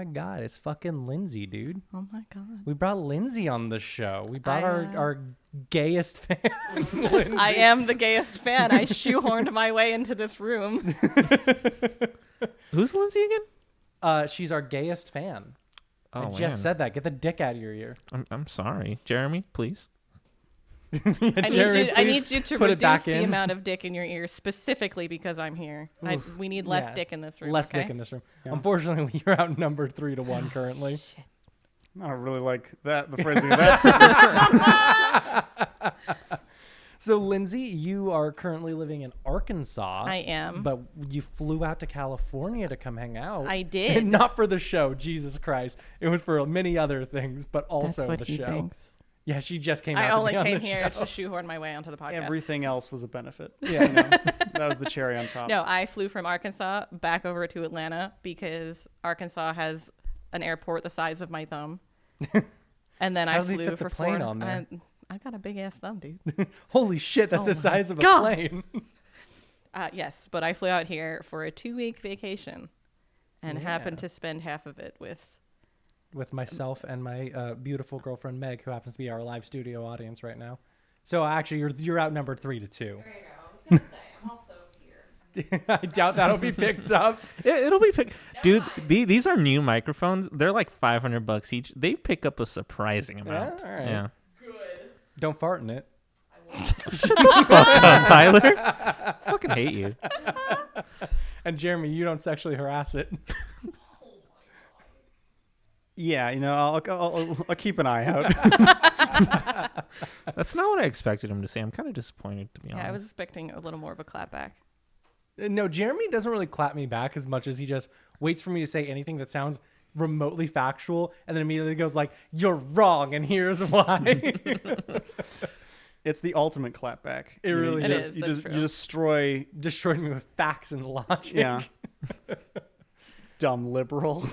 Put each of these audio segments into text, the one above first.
my God, it's fucking Lindsey, dude. Oh my God. We brought Lindsey on the show. We brought our gayest fan, Lindsey. I am the gayest fan. I shoehorned my way into this room. Who's Lindsey again? She's our gayest fan. Oh, I just said that. Get the dick out of your ear. I'm sorry. Jeremy, please. I need you to reduce the amount of dick in your ear specifically because I'm here. We need less dick in this room. Less dick in this room. Yeah. Unfortunately, you're outnumbered 3-1 currently. Shit. I don't really like the phrasing of that sentence. So, Lindsey, you are currently living in Arkansas. I am. But you flew out to California to come hang out. I did. And not for the show, Jesus Christ. It was for many other things, but also That's what the he show. Thinks. Yeah, she just came out I to only be on came the here show. to shoehorn my way onto the podcast. Everything else was a benefit. Yeah. That was the cherry on top. No, I flew from Arkansas back over to Atlanta because Arkansas has an airport the size of my thumb. And then I flew for plane on there? I got a big ass thumb, dude. Holy shit, that's the size of a God. plane. Yes, but I flew out here for a 2-week vacation and happened to spend half of it with myself and my beautiful girlfriend Meg, who happens to be our live studio audience right now. So actually, you're outnumbered 3-2. There you go. I was gonna say I'm also here. I doubt that'll be picked up. It'll be picked. Dude, these are new microphones. They're like $500 each. They pick up a surprising amount. Yeah, all right. Yeah. Good. Don't fart in it. Shut the fuck up, Tyler. Fucking hate you. And Jeremy, you don't sexually harass it. Yeah, I'll keep an eye out. That's not what I expected him to say. I'm kind of disappointed, to be honest. Yeah, I was expecting a little more of a clap back. No, Jeremy doesn't really clap me back as much as he just waits for me to say anything that sounds remotely factual and then immediately goes like, "You're wrong, and here's why." It's the ultimate clapback. It really is. You That's true. destroyed me with facts and logic. Yeah. Dumb liberal.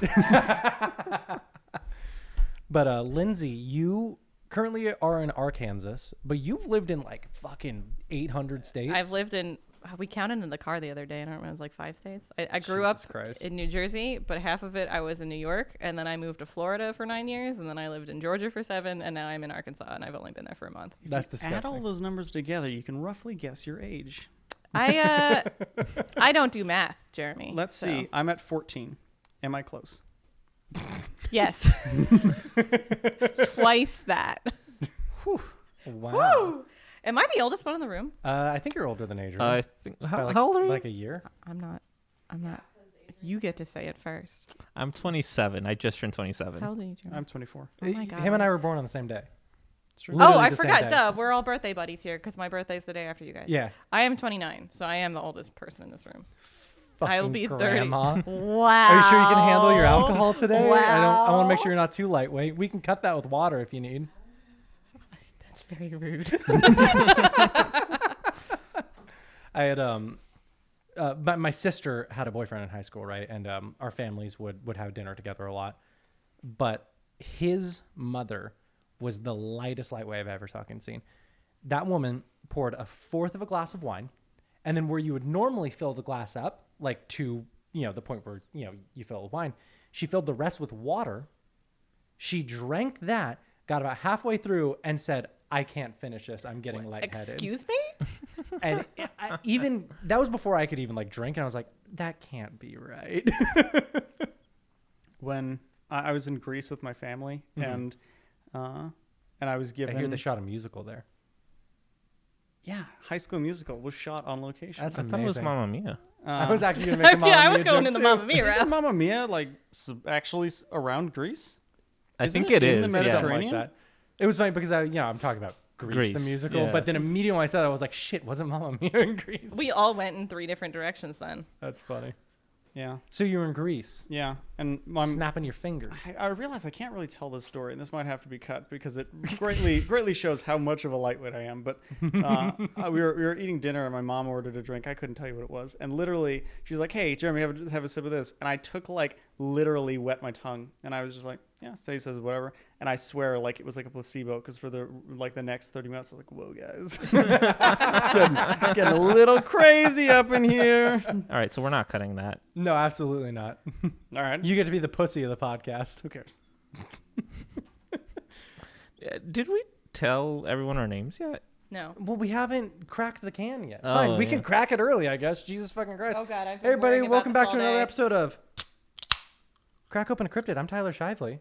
But Lindsey, you currently are in Arkansas, but you've lived in like fucking 800 states. I've lived in, we counted in the car the other day. I don't remember, it was like 5 states. I grew up in New Jersey, but half of it I was in New York, and then I moved to Florida for 9 years, and then I lived in Georgia for 7, and now I'm in Arkansas, and I've only been there for a month. That's disgusting. Add all those numbers together, you can roughly guess your age. I don't do math, Jeremy. Let's see. I'm at 14. Am I close? Yes. Twice that. Whew. Wow. Woo! Am I the oldest one in the room? I think you're older than Adrian. I think. How like, old are you? Like a year. I'm not. You get to say it first. I'm 27. I just turned 27. How old are you, Jeremy? I'm 24. Oh my God. Him and I were born on the same day. It's true. Literally I the same forgot. day. Duh. We're all birthday buddies here because my birthday's the day after you guys. Yeah. I am 29, so I am the oldest person in this room. Fucking I will be 30. grandma. Wow. Are you sure you can handle your alcohol today? Wow. I want to make sure you're not too lightweight. We can cut that with water if you need. That's very rude. I had my sister had a boyfriend in high school, right? And our families would have dinner together a lot. But his mother was the lightest lightweight I've ever fucking seen. That woman poured a fourth of a glass of wine, and then where you would normally fill the glass up, like to the point where you fill it with wine, she filled the rest with water. She drank that, got about halfway through, and said, "I can't finish this. I'm getting lightheaded." Excuse me? And even that was before I could even like drink, and I was like, "That can't be right." When I was in Greece with my family, and I was given. I hear they shot a musical there. Yeah, High School Musical was shot on location. That's I thought it was amazing. Mamma Mia. I was actually gonna make a Mamma Yeah, I was Mia going joke in the too. Mamma Mia Isn't route. Mamma Mia like actually around Greece? I Isn't think it it in is. the yeah. Mediterranean? Something like that. It was funny because I'm talking about Grease the Grease, musical, yeah. but then immediately when I said it, I was like, "Shit, wasn't Mamma Mia in Grease?" We all went in 3 different directions then. That's funny. Yeah, So you were in Greece, yeah, and I'm snapping your fingers. I realize I can't really tell this story, and this might have to be cut because it greatly shows how much of a lightweight I am. But we were eating dinner, and my mom ordered a drink. I couldn't tell you what it was, and literally she's like, "Hey, Jeremy, have a sip of this," and I took literally wet my tongue, and I was just like, yeah. So he says whatever, and I swear like it was like a placebo because for the next 30 minutes I was like, whoa guys, it's getting a little crazy up in here. All right, so we're not cutting that. No, absolutely not. All right, You get to be the pussy of the podcast. who cares? Did we tell everyone our names yet? No. Well, we haven't cracked the can yet. Oh, Fine, we yeah. can crack it early, I guess. Jesus fucking Christ. Oh God, I've been Hey, everybody, worrying about welcome this back to all another day. episode of Crack Open a Cryptid. I'm Tyler Shively.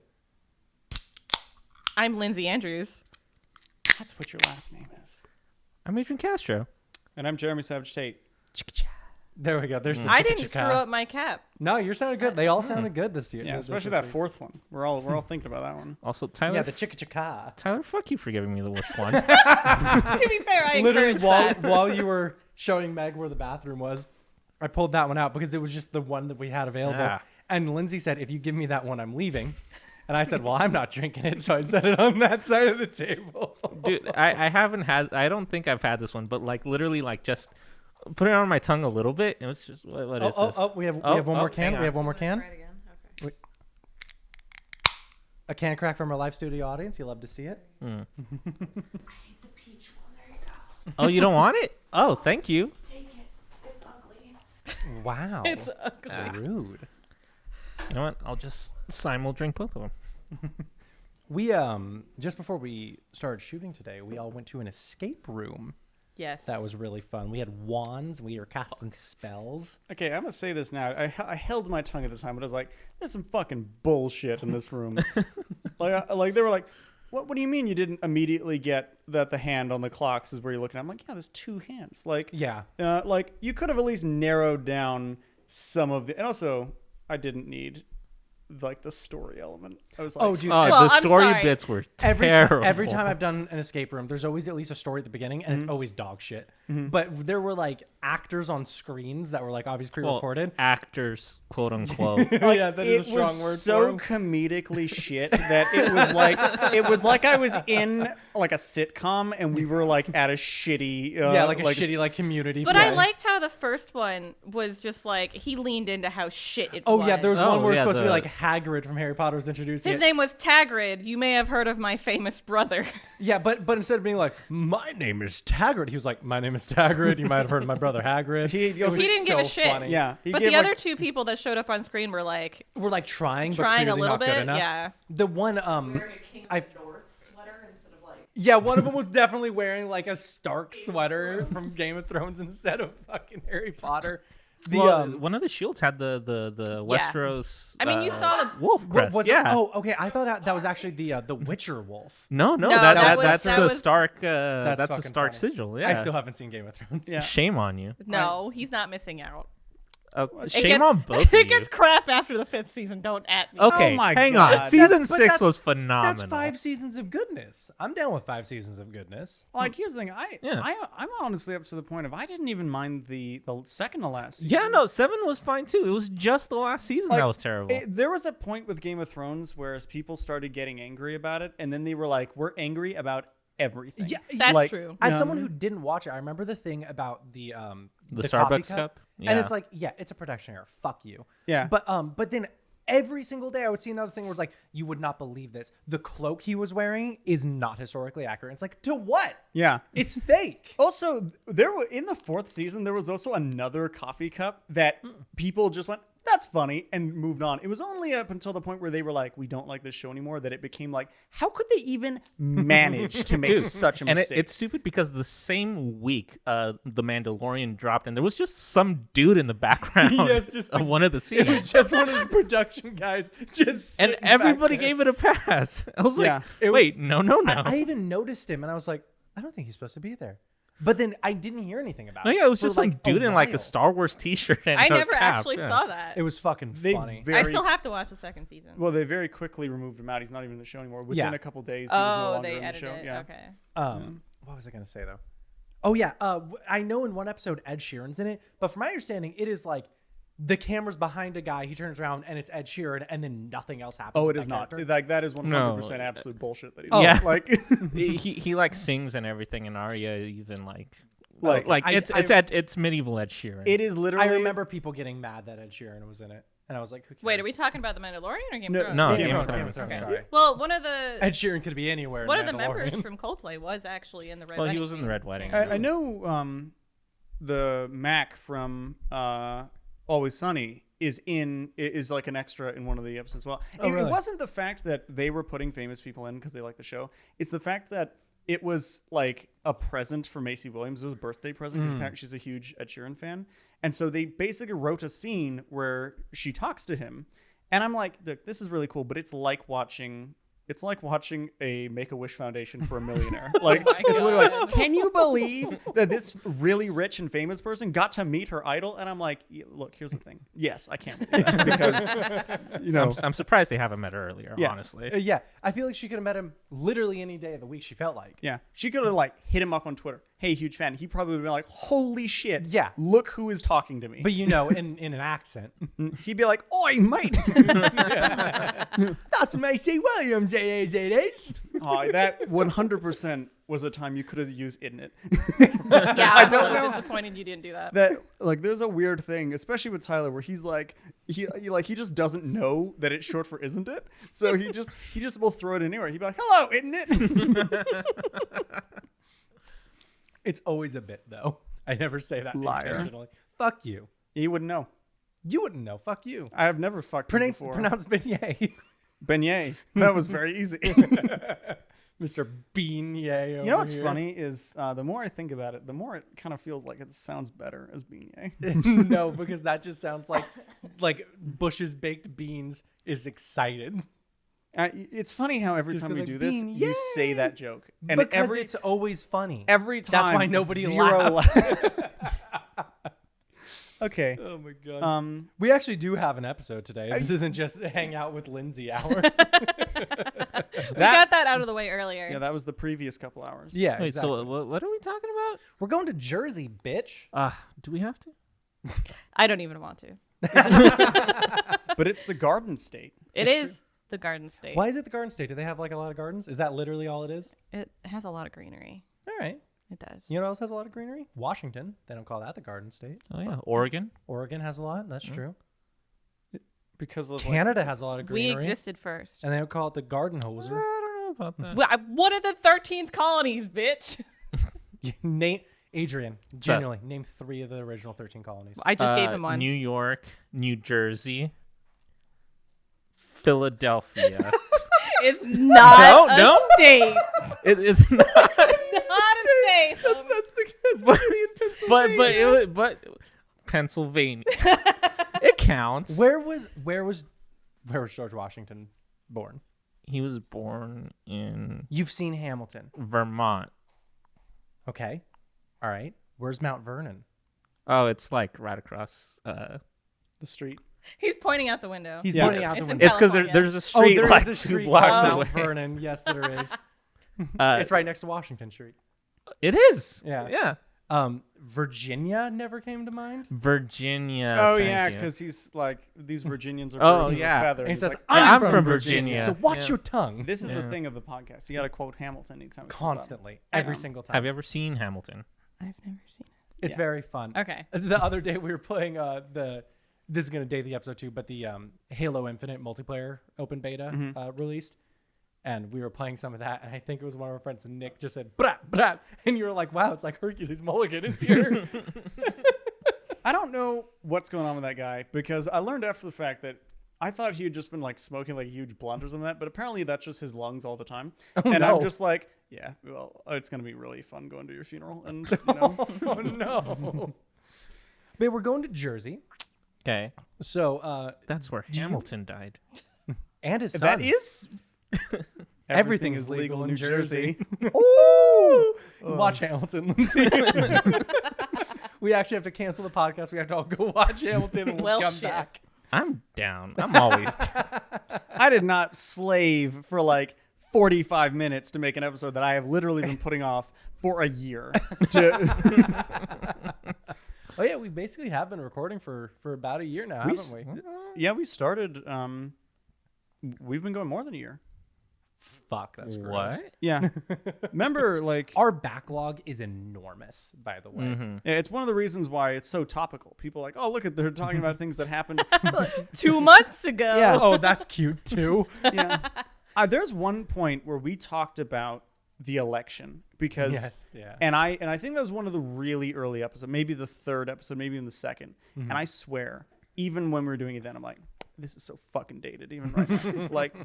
I'm Lindsey Andrews. That's what your last name is. I'm Adrian Castro. And I'm Jeremy Savage Tate. There we go. There's the I chicka didn't chicka. screw up my cap. No, you're sounding good. They all sounded good this year. Yeah, this especially week. that fourth one. We're all thinking about that one. Also, Tyler. Yeah, the chicka chicka. Tyler, fuck you for giving me the worst one. To be fair, I Literally, encouraged that. while you were showing Meg where the bathroom was, I pulled that one out because it was just the one that we had available. Ah. And Lindsay said, if you give me that one, I'm leaving. And I said, well, I'm not drinking it. So I set it on that side of the table. Dude, I haven't had. I don't think I've had this one, but like literally, like just put it on my tongue a little bit. It was just what is this? We have one more can. hang We have on. one more can. Try it again. Okay. A can crack from our live studio audience. You love to see it. Mm. I hate the peach one. There you go. Oh, you don't want it? Oh, thank you. Take it. It's ugly. Wow. It's ugly. Rude. You know what? I'll just simul drink both of them. We just before we started shooting today, we all went to an escape room. Yes. That was really fun. We had wands. We were casting spells. Okay, I'm gonna say this now. I held my tongue at the time, but I was like, "There's some fucking bullshit in this room." like they were like, "What do you mean you didn't immediately get that the hand on the clocks is where you're looking?" I'm like, "Yeah, there's two hands." Like, Yeah. like you could have at least narrowed down some of the. And also, I didn't need like the story element. I was like, Oh, dude. Well, The I'm story sorry. bits were Every terrible. time I've done an escape room, there's always at least a story at the beginning, and it's always dog shit. But there were like actors on screens that were like obviously Well, pre-recorded. actors, quote unquote. Yeah, that it was so comedically shit that it was like I was in like a sitcom and we were like at a shitty like a shitty like community. But play. I liked how the first one was just like he leaned into how shit it Oh was. yeah, there was Oh, one where it's yeah, supposed to be the- like Hagrid from Harry Potter was introducing His it. name was Tagrid. You may have heard of my famous brother. Yeah, but instead of being like, my name is Tagrid, he was like, my name is Tagrid. You might have heard of my brother Hagrid. He It was didn't give a so shit. funny. Yeah, he But gave, the like, other two people that showed up on screen were like We're like trying, but trying a clearly little not good bit. enough. Yeah. The one Wearing a King of I- the North sweater instead of like. yeah, one of them was definitely wearing like a Stark sweater from Game of Thrones instead of fucking Harry Potter. The Well, one of the shields had the Yeah. Westeros. I mean, you saw the wolf what crest. was yeah. it? Oh, okay. I thought that was actually the Witcher wolf. No, No, that's that the was- Stark. That's the fucking Stark funny. sigil. Yeah. I still haven't seen Game of Thrones. Yeah. Shame on you. No, he's not missing out. Shame gets- on both of It you. gets crap after the 5th season. Don't at me. Okay, Oh my hang God. on. Season But 6 that's- was phenomenal. That's 5 seasons of goodness. I'm down with 5 seasons of goodness. Like here's the thing, Yeah. I'm honestly up to the point of I didn't even mind the second to last season. Yeah, no, 7 was fine too. It was just the last season Like, that was terrible. There was a point with Game of Thrones where as people started getting angry about it, and then they were like, "We're angry about everything." Yeah, That's like, true. As Yeah. someone who didn't watch it, I remember the thing about the The coffee Starbucks cup? and Yeah. it's like, yeah, it's a production error. Fuck you. Yeah. But then every single day I would see another thing where it's like, you would not believe this. The cloak he was wearing is not historically accurate. It's like, to what? Yeah. It's fake. Also, there were in the 4th season there was also another coffee cup that people just went, "That's funny," and moved on. It was only up until the point where they were like, "We don't like this show anymore," that it became like, how could they even manage to make Dude, such a and mistake? it's stupid because the same week The Mandalorian dropped, and there was just some dude in the background Yes, just of the- one of the It was scenes. just one of the production guys just And sitting back everybody there. gave it a pass. I was Yeah. like, wait, no. I even noticed him and I was like, I don't think he's supposed to be there. But then I didn't hear anything about no, it. yeah, it was for, just some like, dude in like a while. Star Wars t-shirt and I a never cap. actually Yeah. saw that. It was fucking They funny. very, I still have to watch the 2nd season. well, they very quickly removed him out. He's not even in the show anymore. Within Yeah. a couple days, he was no Oh, longer they in the edited show. it. Yeah. Okay. What was I going to say though? Oh yeah. I know in one episode Ed Sheeran's in it, but from my understanding, it is like the camera's behind a guy, he turns around and it's Ed Sheeran, and then nothing else happens. Oh, with it is that not. character. Like that is 100% No. absolute bullshit that he Oh. does. Yeah. Like he like sings and everything, and Arya even like It's medieval Ed Sheeran. It is literally. I remember people getting mad that Ed Sheeran was in it, and I was like, "Who cares?" Wait, are we talking about The Mandalorian or Game of Thrones? No, Game Game of of Thrones. Thrones. Sorry. Well, one of the Ed Sheeran could be anywhere. one in of the members Mandalorian. from Coldplay was actually in the Red Well, Wedding he was in the Red Wedding. I know the Mac from Always Sunny is like an extra in one of the episodes as well. Really? It wasn't the fact that they were putting famous people in because they like the show. It's the fact that it was like a present for Macy Williams. It was a birthday present because apparently she's a huge Ed Sheeran fan. And so they basically wrote a scene where she talks to him. And I'm like, look, this is really cool, but it's like watching a Make-A-Wish Foundation for a millionaire. Like, it's literally like, can you believe that this really rich and famous person got to meet her idol? And I'm like, look, here's the thing. Yes, I can't believe that because, I'm surprised they haven't met earlier, Yeah. honestly. Yeah, I feel like she could have met him literally any day of the week. She felt like. yeah, she could have like hit him up on Twitter. Hey, huge fan. He probably would have been like, holy shit. Yeah. Look who is talking to me. But in an accent. He'd be like, oi, mate. That's Macy Williams, it is. Oh, that 100% was a time you could have used "isn't it?" Yeah, I'm a little disappointed you didn't do that. That like there's a weird thing, especially with Tyler, where he's like he just doesn't know that it's short for "isn't it?" So he just will throw it in anywhere. He'd be like, "Hello, isn't it?" It's always a bit though. I never say that Liar. intentionally. Fuck you. He wouldn't know. You wouldn't know. Fuck you. I have never fucked you before. Pronounce beignet. Beignet. That was very easy. Mr. Beignet. You know what's funny is the more I think about it, the more it kind of feels like it sounds better as beignet. No, because that just sounds like Bush's baked beans is excited. It's funny how every Just time 'cause we like, do this, bean, you say that joke, and Because it's always funny. every time That's why nobody zero laughs. Okay. Oh my god. We actually do have an episode today. This isn't just a hang out with Lindsay hour. We got that out of the way earlier. Yeah, that was the previous couple hours. Yeah. Wait, exactly. so what are we talking about? We're going to Jersey, bitch. Do we have to? I don't even want to. But it's the Garden State. It is the Garden State. Why is it the Garden State? Do they have like a lot of gardens? Is that literally all it is? It has a lot of greenery. All right. It does. You know what else has a lot of greenery? Washington. They don't call that the Garden State. Oh yeah, Oregon. Oregon has a lot. That's true. Because of Canada has a lot of We greenery. existed first. And they don't call it the Garden Hoser. I don't know about that. What are the 13th colonies, bitch? Name Adrian. Genuinely, name 3 of the original 13 colonies. I just gave him one. New York, New Jersey, Philadelphia. It's not a state. It is not. Not a state. But Pennsylvania. It counts. Where was George Washington born? He was born in You've seen Hamilton. Vermont. Okay. All right. Where's Mount Vernon? Oh, it's like right across. the street. He's pointing out the window. He's Yeah. pointing out the It's in window. It's because California. there's a street there like is a 2 street blocks called away. Mount Vernon. Yes, there is. Uh, It's right next to Washington Street. It is. Yeah. Yeah. Virginia never came to mind. Virginia. Oh thank yeah, you. because he's like these Virginians are Oh, birds of a yeah. feather. And he He's says, like, I'm, I'm from from Virginia. Virginia. So watch Yeah. your tongue. this is the Yeah. thing of the podcast. You got to quote Hamilton anytime it comes up. Constantly. Every single time. Have you ever seen Hamilton? I've never seen It's Yeah. very fun. Okay. The other day we were playing this is going to date the episode too, but the Halo Infinite multiplayer open beta released. And we were playing some of that, and I think it was one of our friends, and Nick just said, "Brap, brap," and you were like, "Wow, it's like Hercules Mulligan is here." I don't know what's going on with that guy because I learned after the fact that I thought he had just been like smoking like a huge blunt or something like that, but apparently that's just his lungs all the time. And no. I'm just like, yeah, well, it's gonna be really fun going to your funeral, and you know, Oh no! But we're going to Jersey, Okay. so That's where Hamilton died. and his son. that is Everything is legal in Jersey. Ooh! Watch Hamilton, Lindsay. We actually have to cancel the podcast. We have to all go watch Hamilton, and we'll Well, come shit. back. I'm down. I'm always down. I did not slave for like 45 minutes to make an episode that I have literally been putting off for a year. Oh yeah, we basically have been recording for about a year now, haven't we? Yeah, we started. We've been going more than a year. Fuck, that's gross. What? Yeah. Remember, like, Our backlog is enormous, by the way. Mm-hmm. yeah, it's one of the reasons why it's so topical. People are like, oh, look at they're talking about things that happened. 2 months ago. Yeah. Oh, that's cute too. Yeah. There's one point where we talked about the election because Yes, yeah. and I think that was one of the really early episodes, maybe the third episode, maybe even the second. Mm-hmm. And I swear, even when we were doing it then, I'm like, this is so fucking dated even right now. Like,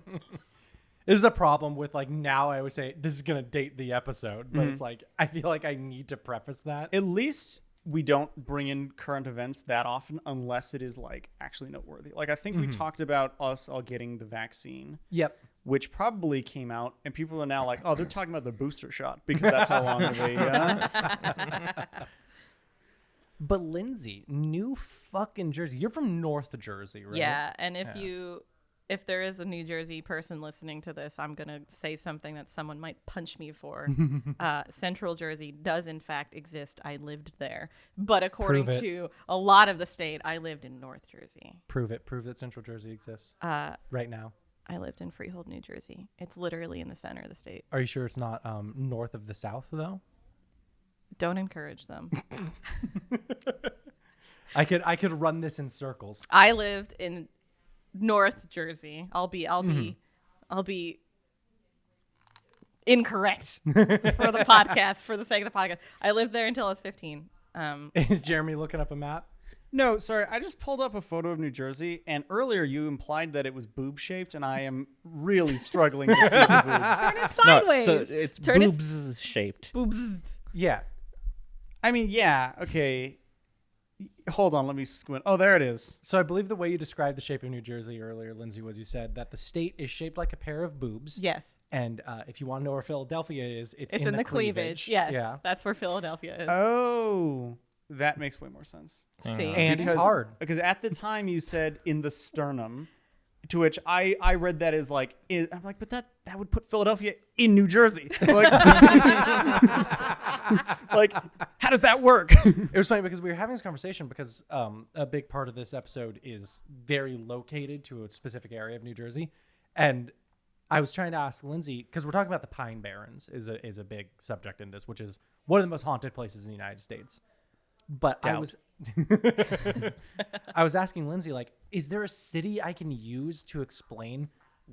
This is the problem with like now I always say this is gonna date the episode, but Mm-hmm. it's like I feel like I need to preface that. at least we don't bring in current events that often unless it is like actually noteworthy. Like I think we talked about us all getting the vaccine, Yep. which probably came out and people are now like, oh, they're talking about the booster shot because that's how long they But Lindsay, New fucking Jersey. You're from North Jersey, right? Yeah, and if there is a New Jersey person listening to this, I'm gonna say something that someone might punch me for. Central Jersey does in fact exist. I lived there, but according Prove it. to a lot of the state, I lived in North Jersey. Prove it. Prove that Central Jersey exists right now. I lived in Freehold, New Jersey. It's literally in the center of the state. Are you sure it's not north of the South though? Don't encourage them. I could run this in circles. I lived in North Jersey. I'll be incorrect for the podcast, for the sake of the podcast. I lived there until I was 15. Is Jeremy looking up a map? No, sorry. I just pulled up a photo of New Jersey, and earlier you implied that it was boob shaped, and I am really struggling to see the boobs. Turn it sideways. So it's Turn it- boobs shaped. Boobs. Yeah. I mean, yeah, okay. Hold on, let me squint. Oh, there it is. So I believe the way you described the shape of New Jersey earlier, Lindsay, was you said that the state is shaped like a pair of boobs. Yes. And if you want to know where Philadelphia is, it's It's in the cleavage. Yes. Yeah. That's where Philadelphia is. Oh, that makes way more sense. See. And it's hard. Because at the time you said in the sternum, to which I read that as like, I'm like, but that would put Philadelphia in New Jersey. Like, like, how does that work? It was funny because we were having this conversation because a big part of this episode is very located to a specific area of New Jersey. And I was trying to ask Lindsay, because we're talking about the Pine Barrens is a big subject in this, which is one of the most haunted places in the United States. But I was asking Lindsay, like, is there a city I can use to explain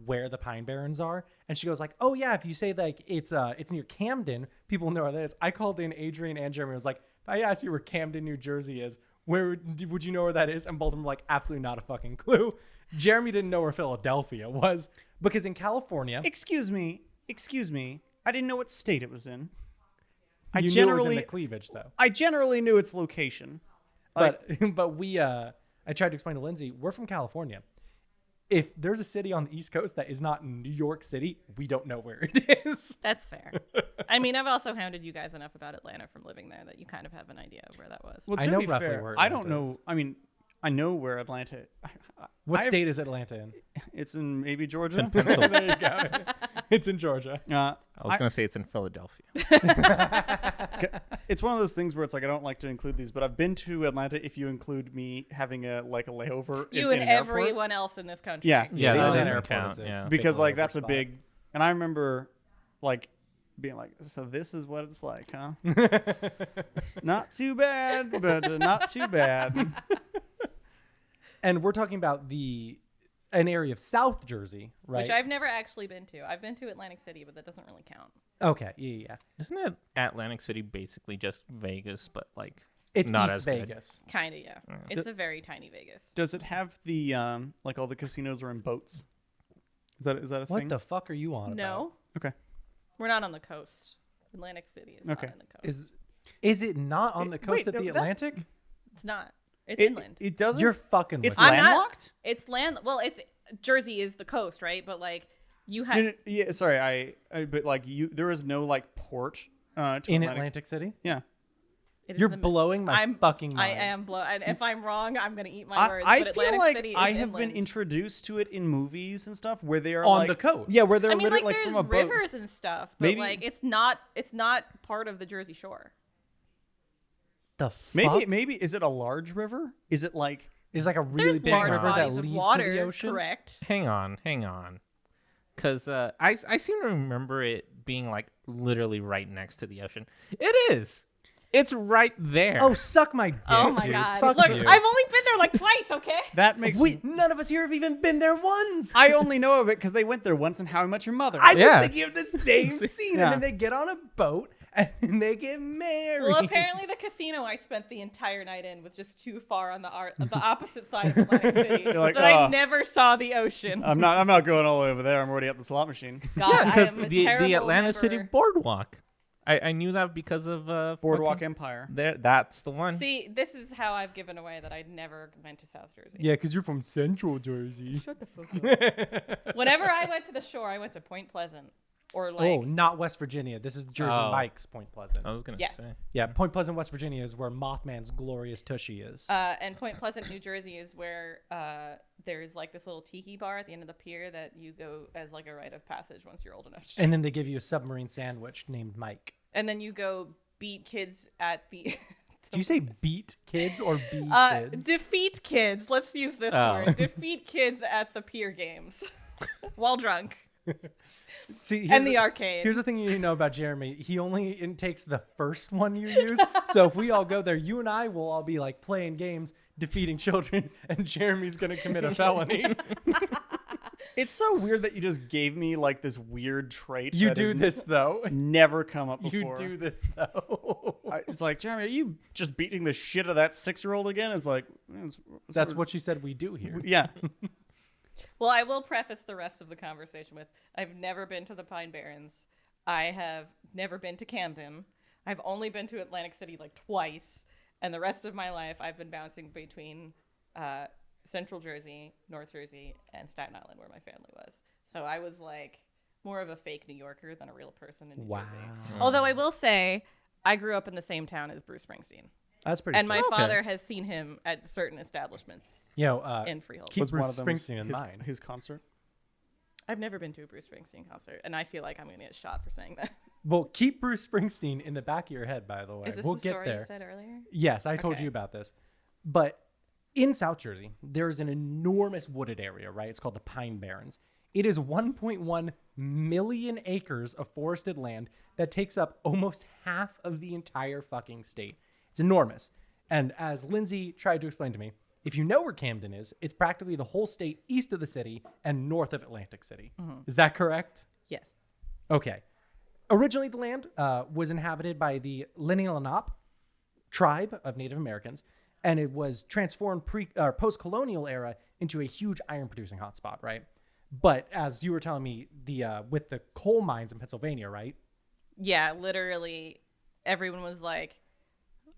where the Pine Barrens are? And she goes like, oh yeah, if you say like it's near Camden, people know where that is. I called in Adrian and Jeremy. I was like, if I asked you where Camden, New Jersey is, where would you know where that is? And both of them were like, absolutely not a fucking clue. Jeremy didn't know where Philadelphia was because in California. Excuse me. I didn't know what state it was in. You knew it was in the cleavage though. I generally knew its location. But we I tried to explain to Lindsay, we're from California. If there's a city on the East Coast that is not New York City, we don't know where it is. That's fair. I mean, I've also hounded you guys enough about Atlanta from living there that you kind of have an idea of where that was. Well, I to know be roughly fair, where I don't Atlanta know. is. I mean, I know where Atlanta. What state is Atlanta in? It's in maybe Georgia. It's in Pennsylvania. There you go. It's in Georgia. I was going to say it's in Philadelphia. It's one of those things where it's like I don't like to include these, but I've been to Atlanta. If you include me having a layover, You in and an airport. everyone else in this country. Yeah, Yeah, the that Atlanta doesn't airport count. is a Yeah. because big like layover that's a spot. big. And I remember like being like, so this is what it's like, huh? Not too bad, but not too bad. And we're talking about an area of South Jersey, right? Which I've never actually been to. I've been to Atlantic City, but that doesn't really count. Okay, yeah. Isn't it Atlantic City basically just Vegas, but like It's not East as good? Vegas. Kind of, yeah. It's a very tiny Vegas. Does it have the like all the casinos are in boats? Is that a What thing? the fuck are you on about? No, Okay. we're not on the coast. Atlantic City is Okay. not on the coast. Is it not on the coast wait, of the no, that- Atlantic? It's not. It's inland. It doesn't. You're fucking It's with me. I'm not- landlocked. It's land. Well, it's Jersey is the coast, right? But like you have. No, yeah, sorry. I but like there is no like port to in Atlantic. Atlantic City? Yeah. it is You're the mi- blowing my fucking mind. I am blow. And if I'm wrong, I'm gonna eat my words. I but feel Atlantic like City I is have been inland. introduced to it in movies and stuff where they are On like, the coast. Yeah, where they're I mean, literally like like there's from a boat. rivers and stuff, but Maybe- like it's not part of the Jersey Shore. The fuck? Maybe is it a large river? Is it like It's like a really There's big large river that bodies leads of water, to the ocean. correct? Hang on. Because I seem to remember it being like literally right next to the ocean. It is. It's right there. Oh, suck my dick, Oh my dude. god! Fuck Look, you. I've only been there like twice. Okay. That makes None of us here have even been there once. I only know of it because they went there once in How I Met Your Mother. I was Yeah. thinking of the same scene, Yeah. and then they get on a boat and then they get married. Well, apparently the casino I spent the entire night in was just too far on the opposite side of Atlantic City. You're like, that I "Oh." never saw the ocean. I'm not going all the way over there. I'm already at the slot machine. God, Yeah, I because am a the terrible Atlanta City member. Boardwalk. I knew that because of Boardwalk fucking- Empire. There, that's the one. See, this is how I've given away that I never went to South Jersey. Yeah, because you're from Central Jersey. Shut the fuck up. Whenever I went to the shore, I went to Point Pleasant or like. Oh, not West Virginia. This is Jersey Oh. Mike's Point Pleasant. I was gonna Yes. say. Yeah, Point Pleasant, West Virginia is where Mothman's glorious tushy is. And Point Pleasant, New Jersey is where there's like this little tiki bar at the end of the pier that you go as like a rite of passage once you're old enough to. And then they give you a submarine sandwich named Mike. And then you go beat kids at the. Do you say beat kids or be kids? Defeat kids. Let's use this Oh. word. Defeat kids at the pier games while drunk. See, And the arcade. Here's the thing you need to know about Jeremy. He only intakes the first one you use. So if we all go there, you and I will all be like playing games, defeating children, and Jeremy's going to commit a felony. It's so weird that you just gave me like this weird trait. You that do has this, though. Never come up You before. do this, though. It's like, Jeremy, are you just beating the shit out of that 6-year-old again? It's like, That's what she said we do here. Yeah. Well, I will preface the rest of the conversation with I've never been to the Pine Barrens. I have never been to Camden. I've only been to Atlantic City like twice. And the rest of my life, I've been bouncing between Central Jersey, North Jersey, and Staten Island, where my family was. So I was like more of a fake New Yorker than a real person in New Jersey. Although I will say, I grew up in the same town as Bruce Springsteen. That's pretty And my sick. father has seen him at certain establishments You know, in Freehold. keep Was one Bruce of them Springsteen in his, mind. his concert? I've never been to a Bruce Springsteen concert, and I feel like I'm going to get shot for saying that. Well, keep Bruce Springsteen in the back of your head, by the way. Is this We'll the get story there. you said earlier? Yes, I told Okay. you about this. But in South Jersey, there's an enormous wooded area, right? It's called the Pine Barrens. It is 1.1 million acres of forested land that takes up almost half of the entire fucking state. It's enormous. And as Lindsay tried to explain to me, if you know where Camden is, it's practically the whole state east of the city and north of Atlantic City. Is that correct? Yes. Okay. Originally, the land was inhabited by the Lenape tribe of Native Americans, and it was transformed post-colonial era into a huge iron-producing hotspot, right? But as you were telling me, with the coal mines in Pennsylvania, right? Yeah, literally, everyone was like,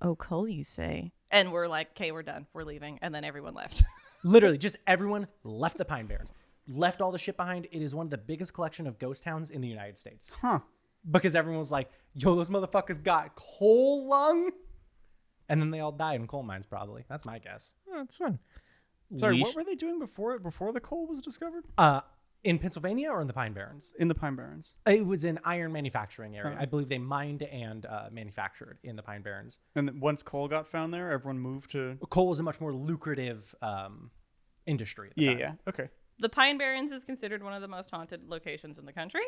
"Oh, coal, you say?" And we're like, "Okay, we're done. We're leaving." And then everyone left. Literally, just everyone left the Pine Barrens, left all the shit behind. It is one of the biggest collection of ghost towns in the United States. Huh. Because everyone was like, yo, those motherfuckers got coal lung. And then they all died in coal mines, probably. That's my guess. Oh, that's fun. Sorry, what were they doing before the coal was discovered? In Pennsylvania or in the Pine Barrens? In the Pine Barrens. It was an iron manufacturing area. I believe they mined and manufactured in the Pine Barrens. And then once coal got found there, everyone moved to... Coal was a much more lucrative industry at the time. Yeah. Okay. The Pine Barrens is considered one of the most haunted locations in the country,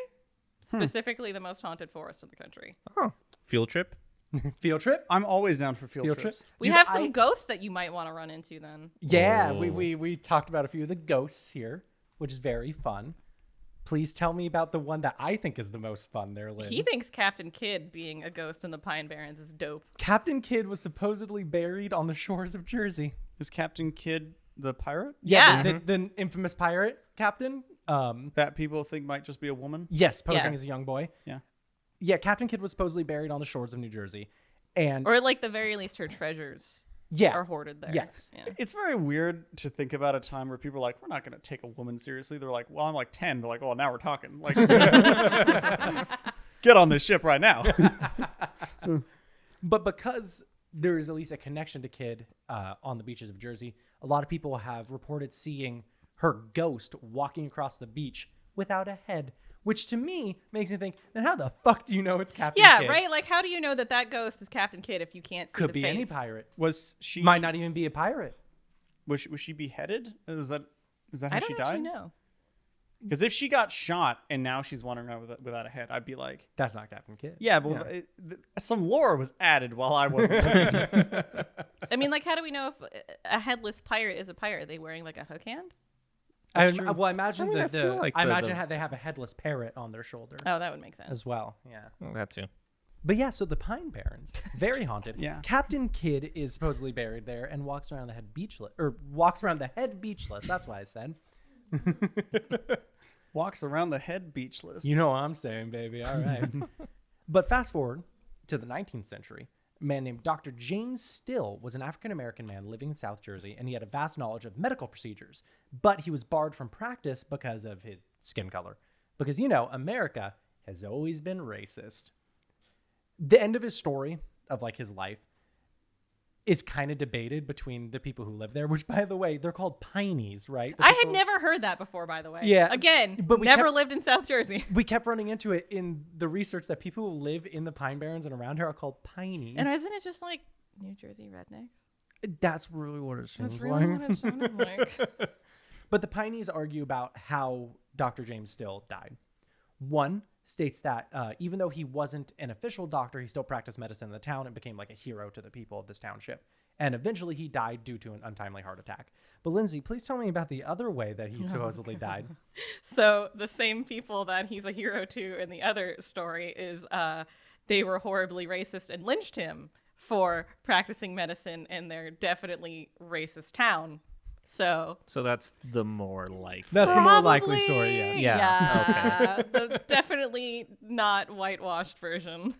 specifically the most haunted forest in the country. Oh, field trip. Field trip? I'm always down for field trips. We Dude, have some ghosts that you might want to run into then. Yeah, Oh. we talked about a few of the ghosts here, which is very fun. Please tell me about the one that I think is the most fun there, Liz. He thinks Captain Kidd being a ghost in the Pine Barrens is dope. Captain Kidd was supposedly buried on the shores of Jersey. Is Captain Kidd the pirate? Yeah. The infamous pirate captain. That people think might just be a woman? Yes, posing Yeah. as a young boy. Yeah. Yeah, Captain Kidd was supposedly buried on the shores of New Jersey. And Or at like the very least her treasures yeah, are hoarded there. yes. Yeah. It's very weird to think about a time where people are like, we're not going to take a woman seriously. They're like, well, I'm like 10. They're like, oh, now we're talking. Like, get on this ship right now. But because there is at least a connection to Kidd on the beaches of Jersey, a lot of people have reported seeing her ghost walking across the beach without a head, which to me makes me think, then how the fuck do you know it's Captain Yeah, Kidd? right? Like, how do you know that that ghost is Captain Kidd if you can't see Could the be face? any pirate. Was she... Might not even be a pirate. Was she beheaded? Is that how I she don't died? actually know. Because if she got shot and now she's wandering around without a head, I'd be like, that's not Captain Kidd. yeah, but some lore was added while I wasn't looking. I mean, like, how do we know if a headless pirate is a pirate? Are they wearing like a hook hand? I imagine I feel like they have a headless parrot on their shoulder Oh, that would make sense. as well. Yeah. Well, that too. But yeah, so the Pine Barrens, very haunted. Yeah. Captain Kidd is supposedly buried there and walks around the head beachless. That's what I said. Walks around the head beachless. You know what I'm saying, baby. All right. But fast forward to the 19th century. A man named Dr. James Still was an African-American man living in South Jersey, and he had a vast knowledge of medical procedures. But he was barred from practice because of his skin color. Because, America has always been racist. The end of his story, of like his life, is kind of debated between the people who live there, which, by the way, they're called Pineys, right? I had never heard that before, by the way. Yeah. Again, But we never kept- lived in South Jersey. We kept running into it in the research that people who live in the Pine Barrens and around here are called Pineys. And isn't it just like New Jersey rednecks? That's really what it seems That's really like. what it sounded like. But the Pineys argue about how Dr. James Still died. One states that even though he wasn't an official doctor, he still practiced medicine in the town and became like a hero to the people of this township. And eventually he died due to an untimely heart attack. But Lindsay, please tell me about the other way that he supposedly died. So the same people that he's a hero to in the other story is they were horribly racist and lynched him for practicing medicine in their definitely racist town. So that's the more likely. That's the more likely story, yes. Yeah, the definitely not whitewashed version.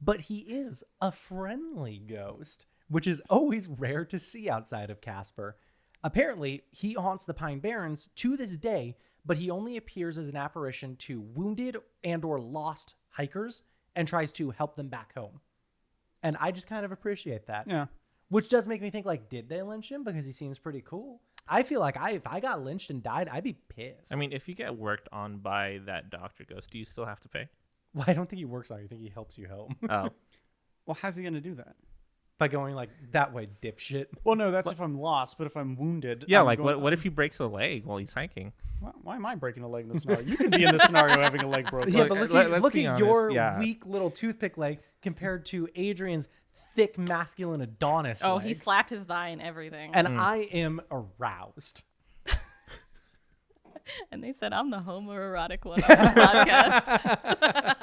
But he is a friendly ghost, which is always rare to see outside of Casper. Apparently, he haunts the Pine Barrens to this day, but he only appears as an apparition to wounded and or lost hikers and tries to help them back home. And I just kind of appreciate that. Yeah. Which does make me think, like, did they lynch him? Because he seems pretty cool. I feel like if I got lynched and died, I'd be pissed. I mean, if you get worked on by that doctor ghost, do you still have to pay? Well, I don't think he works on you. I think he helps you home. Oh. Well, how's he going to do that? By going, like, that way, dipshit. Well, no, that's if I'm lost, but if I'm wounded. Yeah, I'm like, going, what if he breaks a leg while he's hiking? Why am I breaking a leg in the scenario? You could be in the scenario having a leg broken. Yeah, Look, but look, let's look be at honest, your yeah. weak little toothpick leg compared to Adrian's thick, masculine Adonis Oh, leg. he slapped his thigh and everything. And I am aroused. And they said I'm the homoerotic one on this podcast.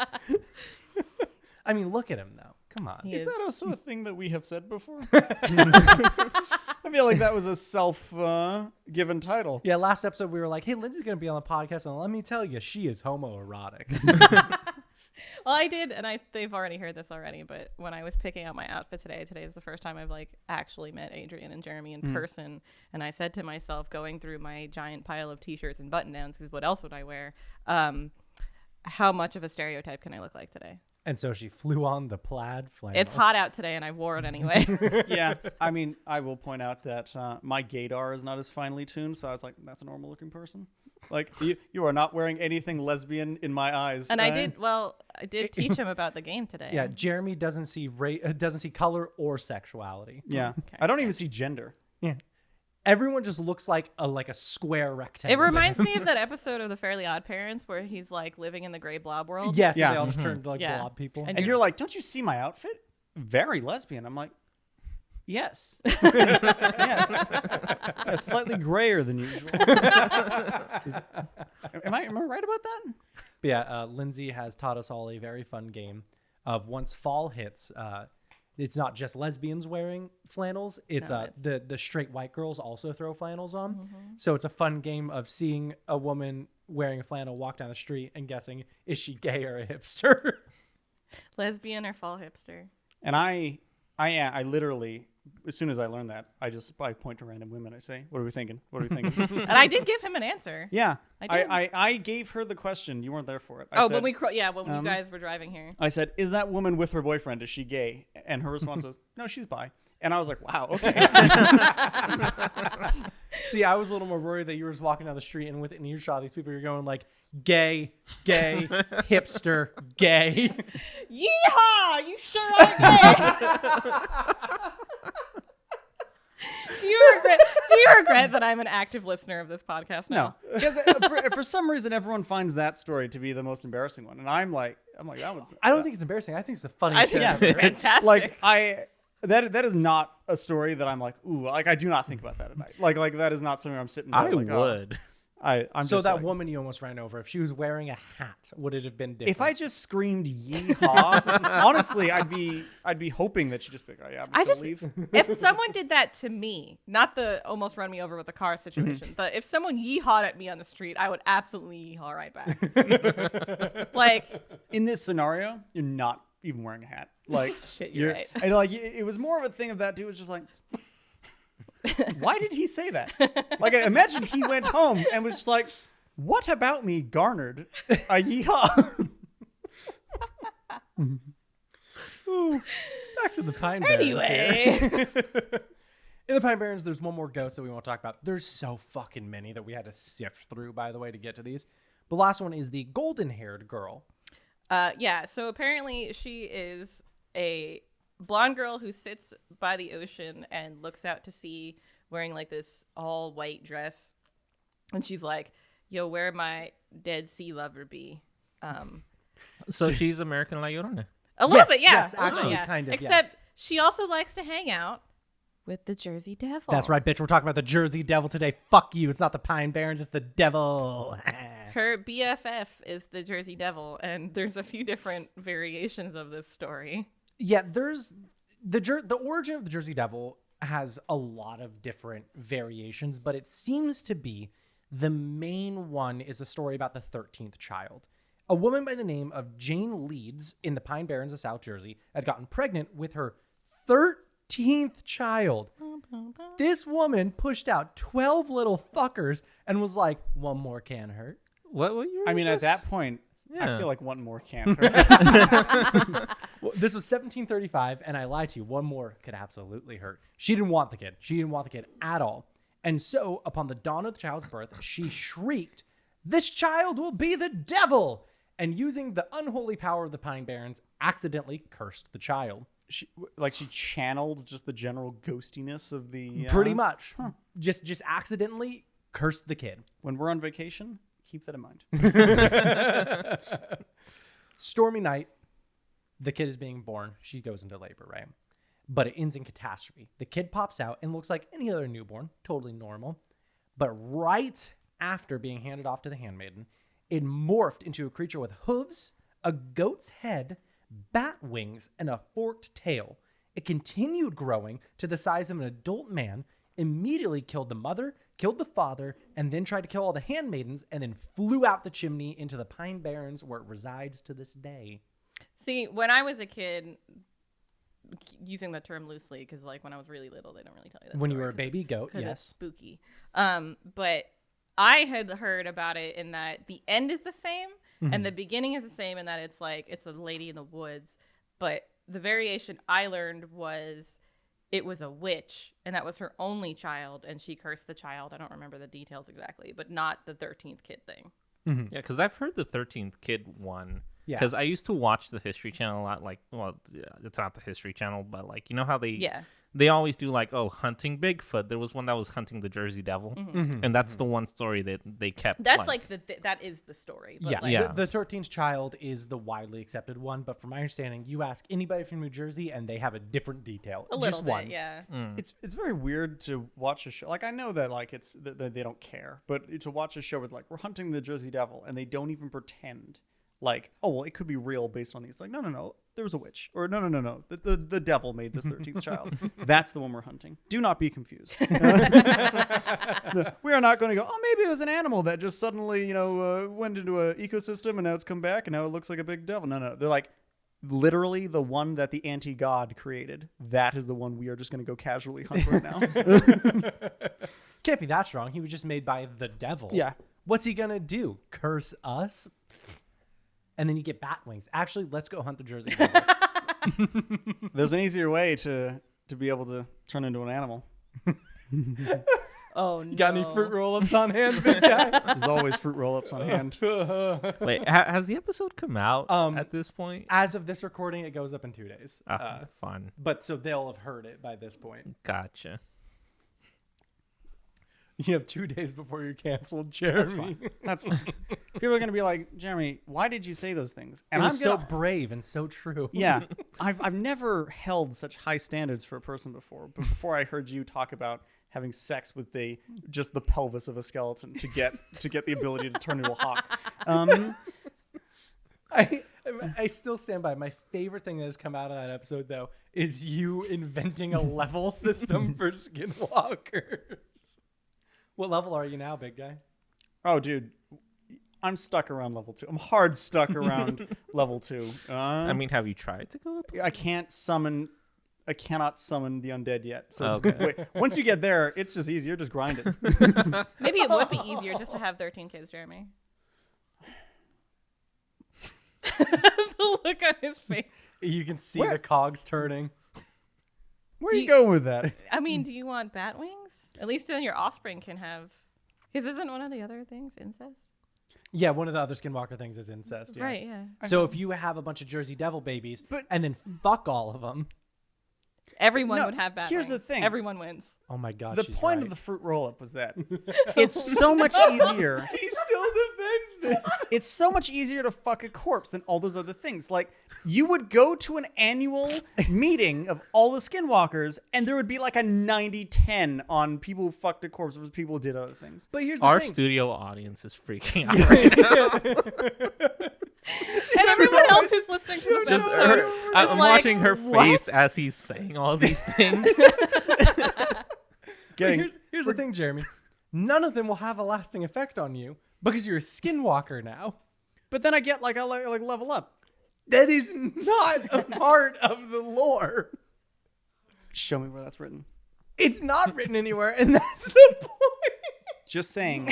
I mean, look at him, though. Come on. He Is is. that also a thing that we have said before? I feel like that was a self-given title. Yeah, last episode we were like, hey, Lindsay's going to be on the podcast, and let me tell you, she is homoerotic. Well, I did, and they've already heard this already, but when I was picking out my outfit today is the first time I've like actually met Adrian and Jeremy in person, and I said to myself, going through my giant pile of t-shirts and button-downs, because what else would I wear, how much of a stereotype can I look like today? And so she flew on the plaid flannel. It's hot out today, and I wore it anyway. Yeah, I mean, I will point out that my gaydar is not as finely tuned, so I was like, that's a normal-looking person. Like, you are not wearing anything lesbian in my eyes. And I did teach him about the game today. Yeah, Jeremy doesn't see color or sexuality. Yeah, Okay. I don't even see gender. Yeah. Everyone just looks like a square rectangle. It reminds me of that episode of The Fairly Odd Parents where he's like living in the gray blob world. Yes, Yeah. they all just turned to like Yeah. blob people. And And you're like, don't you see my outfit? Very lesbian. I'm like, yes. Yes. Yeah, slightly grayer than usual. Am I right about that? But yeah, Lindsay has taught us all a very fun game of once fall hits, it's not just lesbians wearing flannels. It's No, the straight white girls also throw flannels on. So it's a fun game of seeing a woman wearing a flannel walk down the street and guessing, is she gay or a hipster? Lesbian or fall hipster. And I literally, as soon as I learned that, I point to random women. I say, what are we thinking? What are we thinking? And I did give him an answer. Yeah. I did. I gave her the question. You weren't there for it. I said, When you guys were driving here. I said, is that woman with her boyfriend? Is she gay? And her response was, no, she's bi. And I was like, wow, okay. See, I was a little more worried that you were just walking down the street and within earshot, these people, you're going like, gay, hipster, gay. Yeehaw! You sure are gay. Do you regret that I'm an active listener of this podcast now? No, because for some reason everyone finds that story to be the most embarrassing one, and I'm like that one's. I don't think it's embarrassing. I think it's the funny I shit. think it's fantastic. Like that is not a story that I'm like, ooh, like I do not think about that at night. Like that is not something I'm sitting there I like, would. I'm so just that like, woman you almost ran over, if she was wearing a hat, would it have been different? if I just screamed yeehaw, honestly, I'd be hoping that she just pick. Oh, yeah, I'm just gonna leave. If someone did that to me, not the almost run me over with a car situation, but if someone yeehawed at me on the street, I would absolutely yeehaw right back. Like In this scenario, you're not even wearing a hat. Like shit, you're right. And like it was more of a thing of that dude was just like, why did he say that? Like imagine he went home and was just like, what about me garnered a yeehaw? Back to the Pine Barrens here. Anyway. In the Pine Barrens, there's one more ghost that we won't talk about. There's so fucking many that we had to sift through, by the way, to get to these. The last one is the golden-haired girl. Yeah, so apparently she is a blonde girl who sits by the ocean and looks out to sea wearing like this all white dress. And she's like, yo, where my dead sea lover be? So she's American La Llorona. A little Yes, bit, yeah. yes, a little bit, actually, yeah. kind of, Except yes. she also likes to hang out with the Jersey Devil. That's right, bitch. We're talking about the Jersey Devil today. Fuck you. It's not the Pine Barrens. It's the devil. Her BFF is the Jersey Devil, and there's a few different variations of this story. Yeah, there's the origin of the Jersey Devil has a lot of different variations, but it seems to be the main one is a story about the 13th child. A woman by the name of Jane Leeds in the Pine Barrens of South Jersey had gotten pregnant with her 13th child. This woman pushed out 12 little fuckers and was like, one more can't hurt. What year I mean, was at this? that point, Yeah. I feel like one more can't hurt. Well, this was 1735, and I lied to you. One more could absolutely hurt. She didn't want the kid. She didn't want the kid at all. And so, upon the dawn of the child's birth, she shrieked, "This child will be the devil!" And using the unholy power of the Pine Barrens, accidentally cursed the child. She channeled just the general ghostiness of the. Pretty much. Just accidentally cursed the kid. When we're on vacation, keep that in mind. Stormy night. The kid is being born. She goes into labor, right? But it ends in catastrophe. The kid pops out and looks like any other newborn, totally normal. But right after being handed off to the handmaiden, it morphed into a creature with hooves, a goat's head, bat wings, and a forked tail. It continued growing to the size of an adult man, immediately killed the mother, killed the father, and then tried to kill all the handmaidens, and then flew out the chimney into the Pine Barrens where it resides to this day. See, when I was a kid, using the term loosely, because like when I was really little, they don't really tell you that. When you were a baby goat, because it's yes. spooky. But I had heard about it in that the end is the same and the beginning is the same, in that it's like it's a lady in the woods. But the variation I learned was it was a witch, and that was her only child, and she cursed the child. I don't remember the details exactly, but not the 13th kid thing. Yeah, because I've heard the 13th kid one. Yeah. Because I used to watch the History Channel a lot. Like, well, it's not the History Channel, but like, you know how they always do like, oh, hunting Bigfoot. There was one that was hunting the Jersey Devil, and that's the one story that they kept. That's like that is the story. But Yeah, like, Yeah. The 13th child is the widely accepted one, but from my understanding, you ask anybody from New Jersey and they have a different detail. a little Just bit, one. yeah. It's very weird to watch a show. Like I know that like it's that they don't care, but to watch a show with like we're hunting the Jersey Devil and they don't even pretend. Like, oh, well, it could be real based on these. Like, no, there was a witch. Or no. The devil made this 13th child. That's the one we're hunting. Do not be confused. We are not going to go, oh, maybe it was an animal that just suddenly, went into an ecosystem and now it's come back and now it looks like a big devil. No. They're like, literally the one that the anti-god created. That is the one we are just going to go casually hunt right now. Can't be that strong. He was just made by the devil. Yeah. What's he going to do? Curse us? And then you get bat wings. Actually, let's go hunt the Jersey Devil. There's an easier way to be able to turn into an animal. Oh no! You got any fruit roll-ups on hand, big guy? There's always fruit roll-ups on hand. Wait, has the episode come out at this point? As of this recording, it goes up in 2 days. Fun. But so they'll have heard it by this point. Gotcha. You have 2 days before you're canceled, Jeremy. That's fine. People are going to be like, Jeremy, why did you say those things? And I'm so brave and so true. Yeah. I've never held such high standards for a person before. But before I heard you talk about having sex with just the pelvis of a skeleton to get the ability to turn into a hawk. I still stand by. My favorite thing that has come out of that episode, though, is you inventing a level system for skinwalkers. What level are you now, big guy? Oh, dude. I'm stuck around level 2. I'm hard stuck around level 2. I mean, have you tried to go up? I cannot summon the undead yet. So wait, once you get there, it's just easier. Just grind it. Maybe it would be easier just to have 13 kids, Jeremy. The look on his face. You can see the cogs turning. Where are you going with that? I mean, do you want bat wings? At least then your offspring can have. His isn't one of the other things incest? Yeah, one of the other skinwalker things is incest. Yeah. Right, yeah. So if you have a bunch of Jersey Devil babies and then fuck all of them. Everyone would have bat Here's wings. the thing. Everyone wins. Oh my God. The point right. of the fruit roll-up was that it's so much easier. He still defends this. It's so much easier to fuck a corpse than all those other things. Like, you would go to an annual meeting of all the skinwalkers, and there would be like a 90-10 on people who fucked a corpse versus people who did other things. But here's the Our thing. studio audience is freaking out right now. And everyone else who's listening to this Just episode I'm like, watching her face as he's saying all these things. Here's the thing, Jeremy. None of them will have a lasting effect on you because you're a skinwalker now. But then I get like level up. That is not a part of the lore. Show me where that's written. It's not written anywhere, and that's the point. Just saying.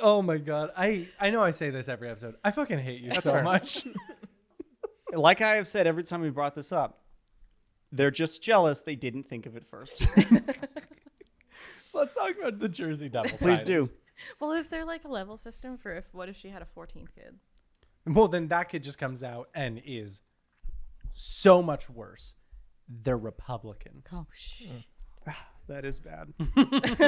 Oh my God. I know I say this every episode. I fucking hate you so fair. much. Like I have said every time we brought this up, they're just jealous they didn't think of it first. So let's talk about the Jersey Devil. Please do. Well, is there like a level system for what if she had a 14th kid? Well, then that kid just comes out and is so much worse. They're Republican. Oh, shit. That is bad.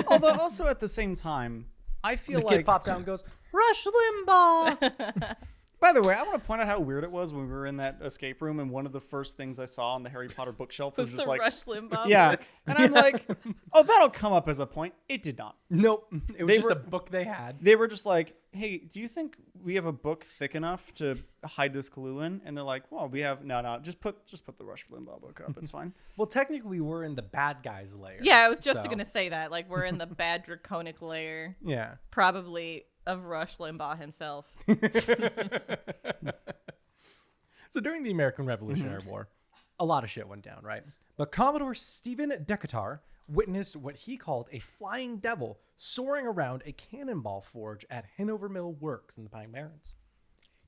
Although also at the same time, I feel The like kid pops out and goes, Rush Limbaugh. By the way, I want to point out how weird it was when we were in that escape room, and one of the first things I saw on the Harry Potter bookshelf was just the like Rush Limbaugh yeah, book. and I'm like, oh, that'll come up as a point. It did not. Nope. It was They just were- a book they had. They were just like, hey, do you think we have a book thick enough to hide this clue in? And they're like, well, we have no, just put the Rush Limbaugh book up. It's fine. Well, technically, we're in the bad guys layer. Yeah, I was just so- going to say that. Like, we're in the bad draconic layer, Yeah. probably of Rush Limbaugh himself. So during the American Revolutionary War, a lot of shit went down, right? But Commodore Stephen Decatur witnessed what he called a flying devil soaring around a cannonball forge at Hanover Mill Works in the Pine Barrens.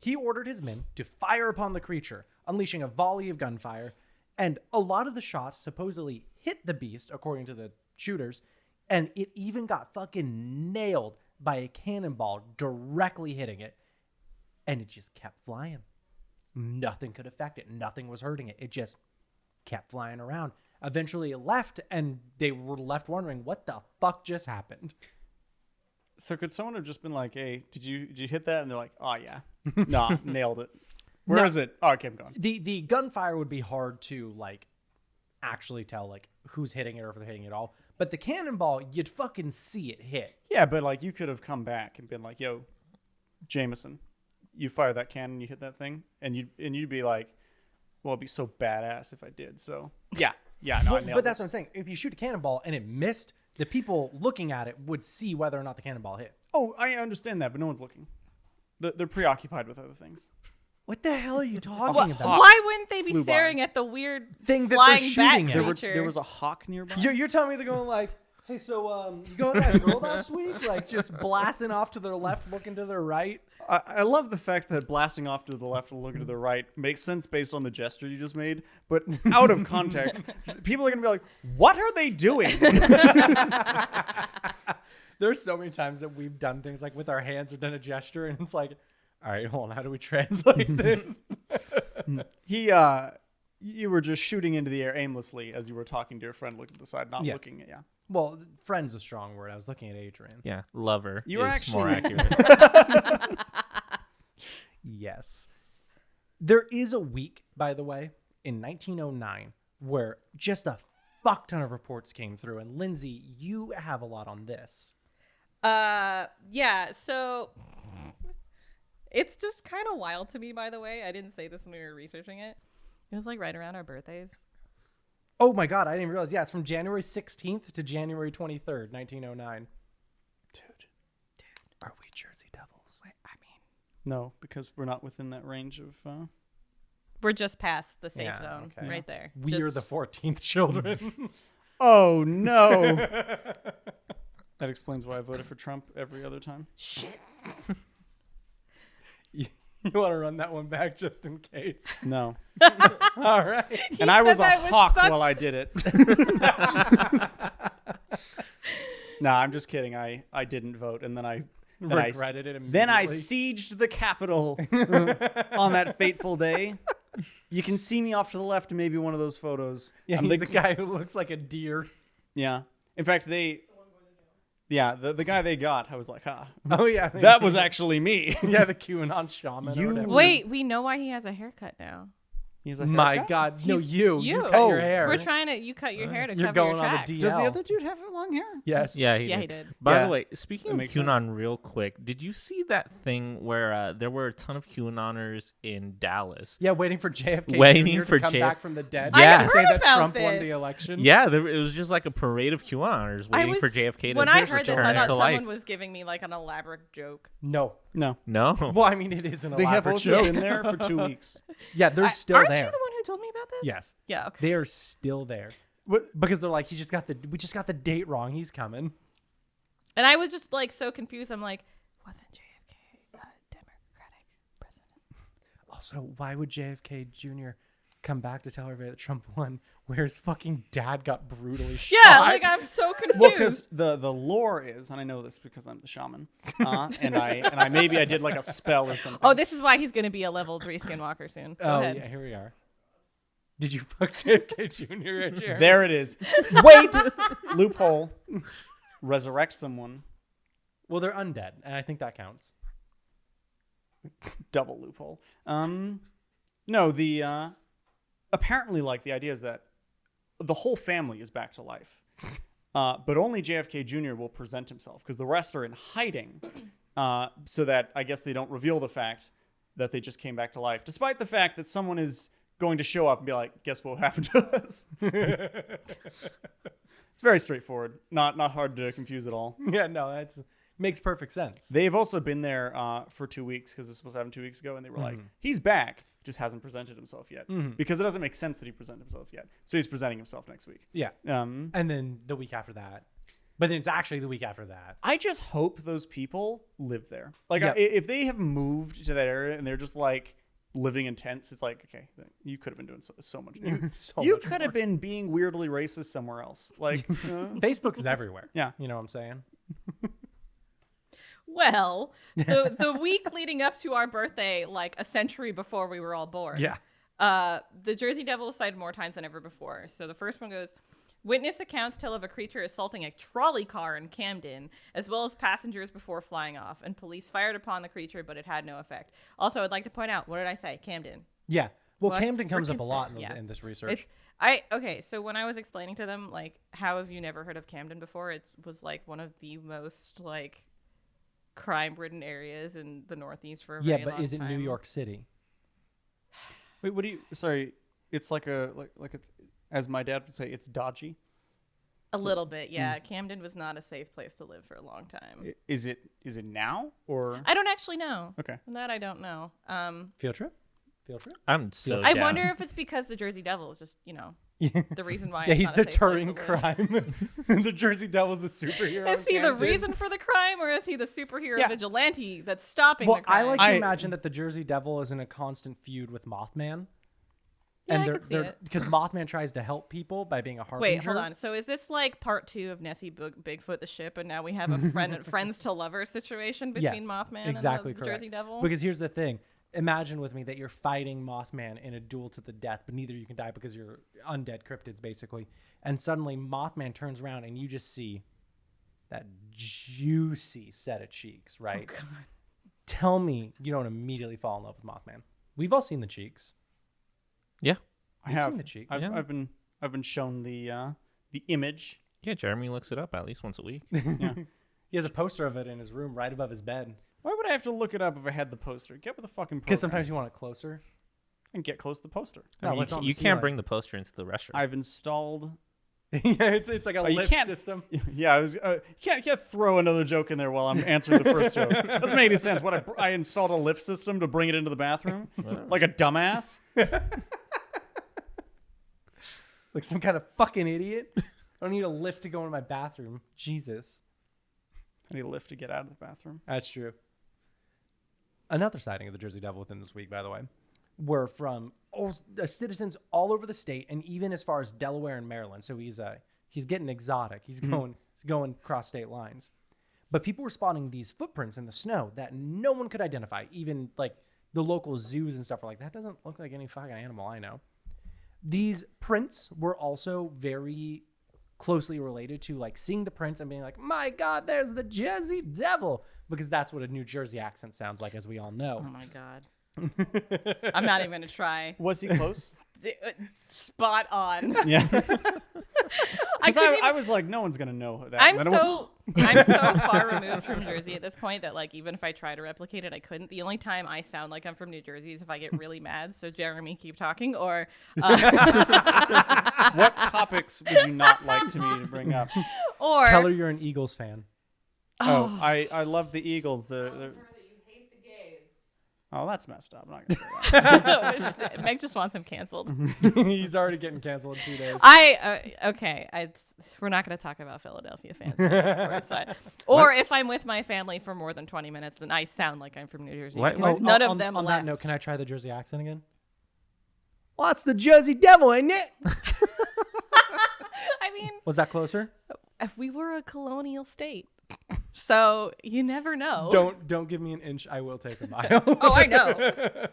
He ordered his men to fire upon the creature, unleashing a volley of gunfire, and a lot of the shots supposedly hit the beast, according to the shooters, and it even got fucking nailed by a cannonball directly hitting it, and it just kept flying. Nothing could affect it. Nothing was hurting it. It just kept flying around. Eventually it left, and they were left wondering, what the fuck just happened? So could someone have just been like, hey, did you hit that? And they're like, oh yeah, nah, nailed it. Where is it? Oh, okay, I'm gone. The gunfire would be hard to, like, actually tell, like, who's hitting it or if they're hitting it all. But the cannonball, you'd fucking see it hit. Yeah, but like you could have come back and been like, yo, Jameson, you fire that cannon, you hit that thing, and you'd be like, well, it'd be so badass if I did. So yeah, no, I nailed But it. that's what I'm saying. If you shoot a cannonball and it missed, the people looking at it would see whether or not the cannonball hit. Oh, I understand that, but no one's looking. They're preoccupied with other things. What the hell are you talking about? Why wouldn't they be Flew by. staring at the weird Thing that they're flying shooting bat at. creature? There was a hawk nearby. You're telling me they're going like, hey, so you go with that girl last week? Like just blasting off to their left, looking to their right? I love the fact that blasting off to the left and looking to the right makes sense based on the gesture you just made, but out of context, people are going to be like, what are they doing? There's so many times that we've done things like with our hands or done a gesture, and it's like, all right, hold on, how do we translate this? You were just shooting into the air aimlessly as you were talking to your friend looking to the side, not Yes. looking at, yeah. Well, friend's a strong word. I was looking at Adrian. Yeah, lover. You were is more actually- accurate. Yes. There is a week, by the way, in 1909 where just a fuck ton of reports came through. And Lindsay, you have a lot on this. Yeah, so it's just kind of wild to me, by the way. I didn't say this when we were researching it. It was like right around our birthdays. Oh my God, I didn't even realize. Yeah, it's from January 16th to January 23rd, 1909. Dude, are we Jersey Devils? I mean, No, because we're not within that range of. we're just past the safe Yeah, zone, okay. right there. We are the 14th children. Oh no! That explains why I voted for Trump every other time. Shit. You want to run that one back just in case? No, All right. and I was a that with hawk such- while I did it. No, I'm just kidding. I didn't vote, and then I Regretted it Then I immediately. sieged the Capitol on that fateful day. You can see me off to the left in maybe one of those photos. Yeah, I'm he's the guy who looks like a deer. Yeah. In fact, the guy they got, I was like, Oh, yeah. that was actually me. Yeah, the QAnon shaman. You- Or whatever. Wait, we know why he has a haircut now. He's a My haircut? God. No, He's- you. you. You cut Oh, your hair. We're trying to. You cut your hair to You're cover your going on the tracks. DL. Does the other dude have long hair? Yes. Yeah, Yeah, he he did. did. By Yeah. the way, speaking That of makes QAnon sense. real quick, did you see that thing where there were a ton of QAnoners in Dallas? Yeah, waiting for JFK Waiting Jr. for to come JF back from the dead. Yeah. To say heard that about Trump won the this. election. Yeah, it was just like a parade of QAnoners waiting for JFK to when I heard this, return I thought to someone life. was giving me like an elaborate joke. No. No. No. Well, I mean, it is an They have elaborate also joke. been there for 2 weeks. Yeah, they're still Aren't there. you the one who told me about this? Yes. Yeah. Okay. They are still there. What? Because they're like, we just got the date wrong. He's coming. And I was just like so confused. I'm like, wasn't JFK a Democratic president? Also, why would JFK Jr. come back to tell everybody that Trump won, where his fucking dad got brutally shot? Yeah, like I'm so confused. Well, because the lore is, and I know this because I'm the shaman, and I maybe I did like a spell or something. Oh, this is why he's gonna be a level 3 skinwalker soon. Go Oh, ahead. yeah, here we are. Did you fuck JFK Jr. at your There it is. Wait, loophole. Resurrect someone. Well, they're undead, and I think that counts. Double loophole. No, the apparently like the idea is that the whole family is back to life, but only JFK Jr. will present himself because the rest are in hiding, so that I guess they don't reveal the fact that they just came back to life, despite the fact that someone is going to show up and be like, "Guess what happened to us?" It's very straightforward, not hard to confuse at all. Yeah, no, that's makes perfect sense. They've also been there for 2 weeks because this was supposed to happen 2 weeks ago, and they were like, "He's back, just hasn't presented himself yet," because it doesn't make sense that he present himself yet. So he's presenting himself next week. Yeah. And then the week after that. But then it's actually the week after that. I just hope those people live there. Like, Yep. if they have moved to that area and they're just like living in tents, it's like, okay, you could have been doing so much. So You much could more. have been being weirdly racist somewhere else. Like, Facebook is everywhere. Yeah. You know what I'm saying? Well, the week leading up to our birthday, like a century before we were all born. Yeah. The Jersey Devil was cited more times than ever before. So the first one goes, witness accounts tell of a creature assaulting a trolley car in Camden, as well as passengers before flying off, and police fired upon the creature, but it had no effect. Also, I'd like to point out, what did I say? Camden. Yeah. Well, Well, I Camden comes up a freaking lot said- in, yeah. in this research. Okay, so when I was explaining to them, like, how have you never heard of Camden before? It was like one of the most like crime-ridden areas in the Northeast for a Yeah, very but long is it time. New York City? wait, what do you? Sorry, it's like it's, as my dad would say, it's dodgy. A little bit, yeah. Camden was not a safe place to live for a long time. Is it now or? I don't actually know. Okay. That I don't know. Field trip? Field trip? I'm so I down. wonder if it's because the Jersey Devil is just, the reason why. Yeah, it's he's not a safe place deterring to live. crime. The Jersey Devil's a superhero. Is in he the Camden. reason for the crime, or is he the superhero Yeah. vigilante that's stopping Well, the crime? I like to I- imagine that the Jersey Devil is in a constant feud with Mothman. Yeah, I and could see it. because Mothman tries to help people by being a harbinger. Wait, hold on. So is this like part 2 of Nessie Bigfoot the ship, and now we have a friends to lovers situation between Yes, Mothman exactly and the correct. Jersey Devil? Because here's the thing. imagine with me that you're fighting Mothman in a duel to the death, but neither you can die because you're undead cryptids, basically. And suddenly Mothman turns around and you just see that juicy set of cheeks, right? Oh, God. Tell me you don't immediately fall in love with Mothman. We've all seen the cheeks. Yeah. I have seen the cheeks. I've been shown the image. Yeah, Jeremy looks it up at least once a week. Yeah. He has a poster of it in his room right above his bed. Why would I have to look it up if I had the poster? Get with the fucking program. Because sometimes you want it closer. And get close to the poster. I mean, No, you can't bring the poster into the restaurant. I've installed. Yeah, it's like a you lift can't- system. Yeah, I was. You can't throw another joke in there while I'm answering the first joke. Doesn't make any sense. What I installed a lift system to bring it into the bathroom, like a dumbass. Like some kind of fucking idiot. I don't need a lift to go into my bathroom. Jesus. I need a lift to get out of the bathroom. That's true. Another sighting of the Jersey Devil within this week, by the way, were from citizens all over the state and even as far as Delaware and Maryland. So he's getting exotic. He's going cross state lines. But people were spotting these footprints in the snow that no one could identify. Even like the local zoos and stuff were like, that doesn't look like any fucking animal I know. These prints were also very closely related to like seeing the prints and being like, my God, there's the Jersey Devil, because that's what a New Jersey accent sounds like, as we all know. Oh my God. I'm not even going to try. Was he close? Spot on. Yeah. I I was like, no one's gonna know that. I'm so far removed from Jersey at this point that like even if I try to replicate it, I couldn't. The only time I sound like I'm from New Jersey is if I get really mad. So Jeremy, keep talking. Or What topics would you not like to me to bring up? or Tell her you're an Eagles fan. Oh, I love the Eagles. Tell her that you hate the gays. Oh, that's messed up. I'm not gonna say that. Meg just wants him canceled. He's already getting canceled in 2 days. We're not going to talk about Philadelphia fans. Or if I'm with my family for more than 20 minutes, then I sound like I'm from New Jersey. What? Because none of them on left. that note, can I try the Jersey accent again? Well, that's the Jersey Devil, ain't it? I mean, Was that closer? if we were a colonial state, so you never know. Don't give me an inch. I will take a mile. Oh, I know.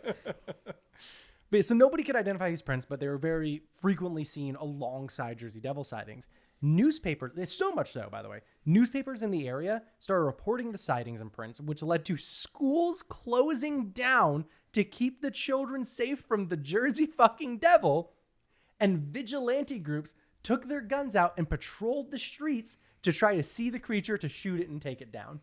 But so nobody could identify these prints, but they were very frequently seen alongside Jersey Devil sightings. Newspapers, it's so much so, by the way, newspapers in the area started reporting the sightings and prints, which led to schools closing down to keep the children safe from the Jersey fucking Devil. And vigilante groups took their guns out and patrolled the streets to try to see the creature, to shoot it and take it down.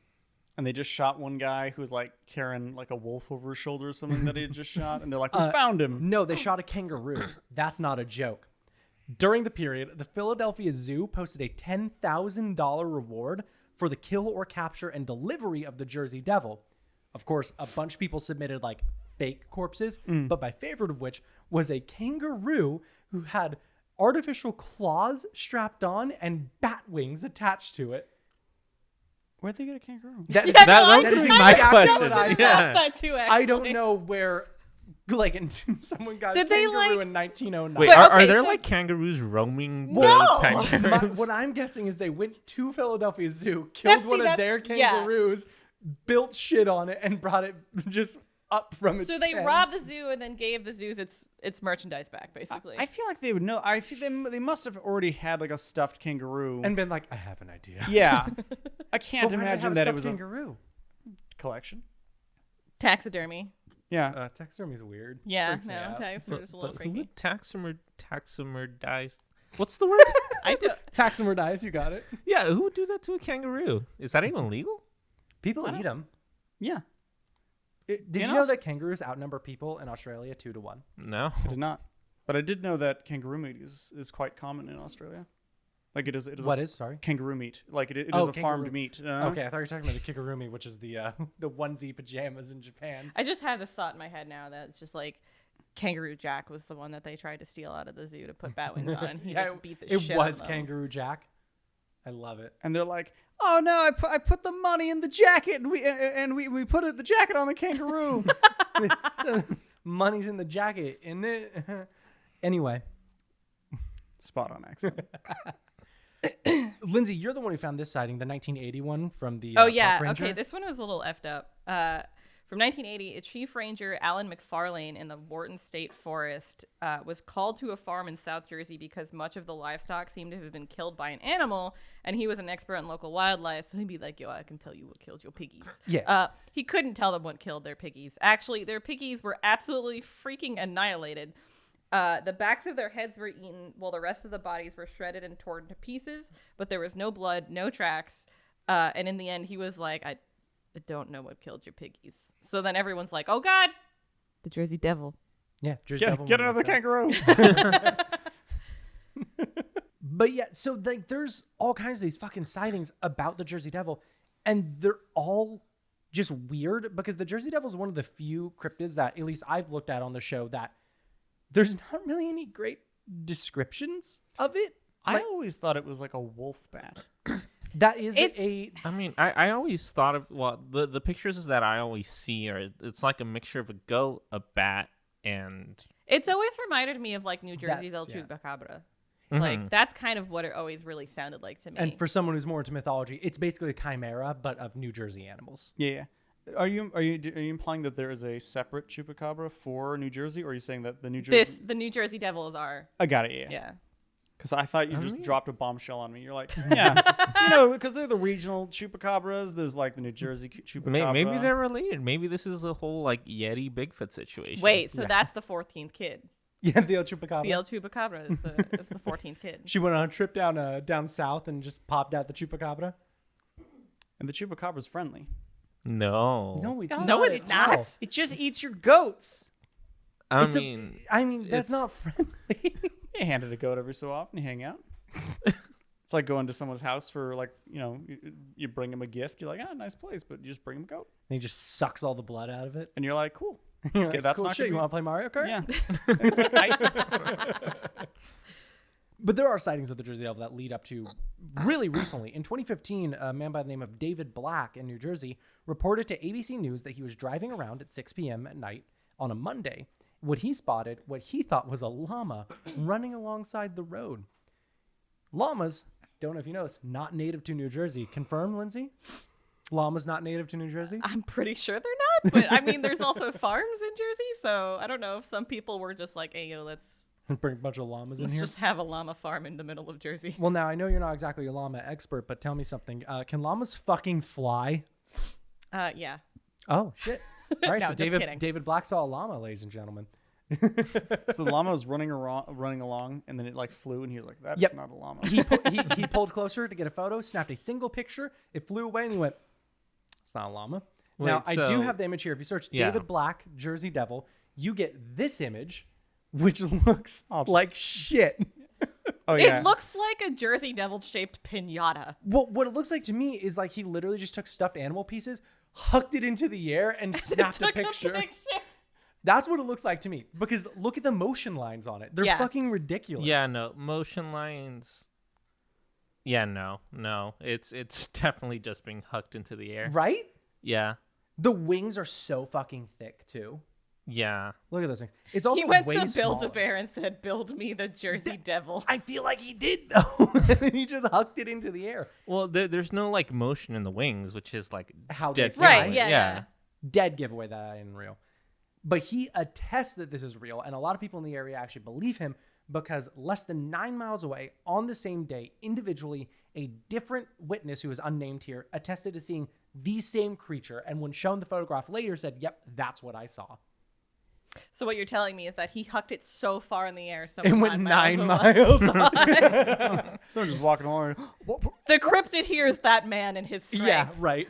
And they just shot one guy who was like carrying like a wolf over his shoulder or something that he had just shot. And they're like, we found him. No, they shot a kangaroo. That's not a joke. During the period, the Philadelphia Zoo posted a $10,000 reward for the kill or capture and delivery of the Jersey Devil. Of course, a bunch of people submitted like fake corpses, but my favorite of which was a kangaroo who had artificial claws strapped on and bat wings attached to it. Where'd they get a kangaroo? That is my exactly question. what I Asked Yeah. that too, actually. I don't know where, like, someone got Did a they, kangaroo like- in 1909. Wait, But, are okay, there so- like kangaroos roaming No! the Pine Barrens? What I'm guessing is they went to Philadelphia Zoo, killed one of their kangaroos, built shit on it, and brought it just up from its So they pen. robbed the zoo and then gave the zoos its merchandise back, basically. I feel like they would know. I feel they must have already had like a stuffed kangaroo. and been like, I have an idea. yeah, I can't But why did they have imagine a that it stuffed was kangaroo. a collection. Taxidermy. Yeah, Taxidermy is weird. Yeah, Freaks me no, out. taxidermy is a little Who freaky. would taxidermize? What's the word? I do. Taxidermize, you got it. Yeah, who would do that to a kangaroo? Is that even legal? People eat them. yeah. Did you know that kangaroos outnumber people in Australia 2-1? No. I did not, but I did know that kangaroo meat is quite common in Australia. Like it is. What is? Sorry. Kangaroo meat? Like it is Oh, a farmed kangaroo. meat. Okay, I thought you were talking about the kigurumi, which is the onesie pajamas in Japan. I just had this thought in my head now that it's just like Kangaroo Jack was the one that they tried to steal out of the zoo to put bat wings on, and he just beat the shit It was out of them. Kangaroo Jack. I love it. And they're like, "Oh no, I put the money in the jacket, and we put the jacket on the kangaroo." Money's in the jacket, isn't it? Anyway, Spot on accent. Lindsay, you're the one who found this sighting, the 1981 from the Oh Park yeah, Ranger. okay. This one was a little effed up. From 1980, Chief Ranger Alan McFarlane in the Wharton State Forest was called to a farm in South Jersey because much of the livestock seemed to have been killed by an animal, and he was an expert on local wildlife, so he'd be like, yo, I can tell you what killed your piggies. Yeah. He couldn't tell them what killed their piggies. Actually, their piggies were absolutely freaking annihilated. The backs of their heads were eaten while the rest of the bodies were shredded and torn to pieces, but there was no blood, no tracks, and in the end, he was like, I don't know what killed your piggies. So then everyone's like, oh God, the Jersey Devil. Yeah, Jersey Devil. Get another kangaroo. But yeah, so like there's all kinds of these fucking sightings about the Jersey Devil, and they're all just weird because the Jersey Devil is one of the few cryptids that at least I've looked at on the show that there's not really any great descriptions of it. I always thought it was like a wolf bat. That is I mean, I always thought of, well, the pictures that I always see are, it's like a mixture of a goat, a bat, and... It's always reminded me of like New Jersey's El Chupacabra. Mm-hmm. Like that's kind of what it always really sounded like to me. And for someone who's more into mythology, it's basically a chimera, but of New Jersey animals. Yeah. Are you implying that there is a separate chupacabra for New Jersey, or are you saying that the New Jersey... the New Jersey Devils are... I got it, Yeah. Because I thought you just dropped a bombshell on me. You're like, yeah, because they're the regional chupacabras. There's like the New Jersey chupacabra. Maybe they're related. Maybe this is a whole like Yeti Bigfoot situation. Wait, so that's the 14th kid. Yeah, the El Chupacabra. The El Chupacabra is the 14th kid. She went on a trip down south and just popped out the Chupacabra. And the chupacabra's friendly. No, it's no, not. it's not. It just eats your goats. I mean, that's not friendly. You hand it a goat every so often. You hang out. It's like going to someone's house for like, you bring them a gift. You're like, nice place, but you just bring them a goat. And he just sucks all the blood out of it. And you're like, cool. You're Okay, like, that's cool not shit. gonna You be- want to play Mario Kart? Yeah. It's like, But there are sightings of the Jersey Devil that lead up to really recently. In 2015, a man by the name of David Black in New Jersey reported to ABC News that he was driving around at 6 p.m. at night on a Monday. What he spotted, what he thought was a llama running alongside the road. Llamas, don't know if you noticed, not native to New Jersey. Confirmed, Lindsay? Llamas not native to New Jersey? I'm pretty sure they're not, but I mean, there's also farms in Jersey, so I don't know if some people were just like, hey, yo, let's Bring a bunch of llamas in here. just have a llama farm in the middle of Jersey. Well, now, I know you're not exactly a llama expert, but tell me something. Can llamas fucking fly? Yeah. Oh, shit. All right, No, so just kidding. David Black saw a llama, ladies and gentlemen. so the llama was running along, and then it like flew, and he was like, "That's Yep. not a llama." He pulled closer to get a photo, snapped a single picture. It flew away, and he went, "It's not a llama." Now, I do have the image here. If you search David Black, Jersey Devil, you get this image, which looks like shit. Oh yeah. It looks like a Jersey Devil shaped pinata. Well, what it looks like to me is like he literally just took stuffed animal pieces, hucked it into the air, and snapped a picture. That's what it looks like to me. Because look at the motion lines on it. They're fucking ridiculous. Yeah, no. Motion lines. Yeah, no. It's definitely just being hucked into the air. Right? Yeah. The wings are so fucking thick, too. Yeah. Look at those things. It's also He went way to smaller. Build-A-Bear and said, build me the Jersey Devil. I feel like he did, though. And he just hucked it into the air. Well, there's no like motion in the wings, which is like How dead they fly. Right, yeah. Dead giveaway that ain't real. But he attests that this is real, and a lot of people in the area actually believe him because less than 9 miles away on the same day, individually, a different witness who is unnamed here attested to seeing the same creature, and when shown the photograph later said, yep, that's what I saw. So what you're telling me is that he hucked it so far in the air, so It went 9 miles. Someone just walking along. The cryptid hears that man and his strength. Yeah, right.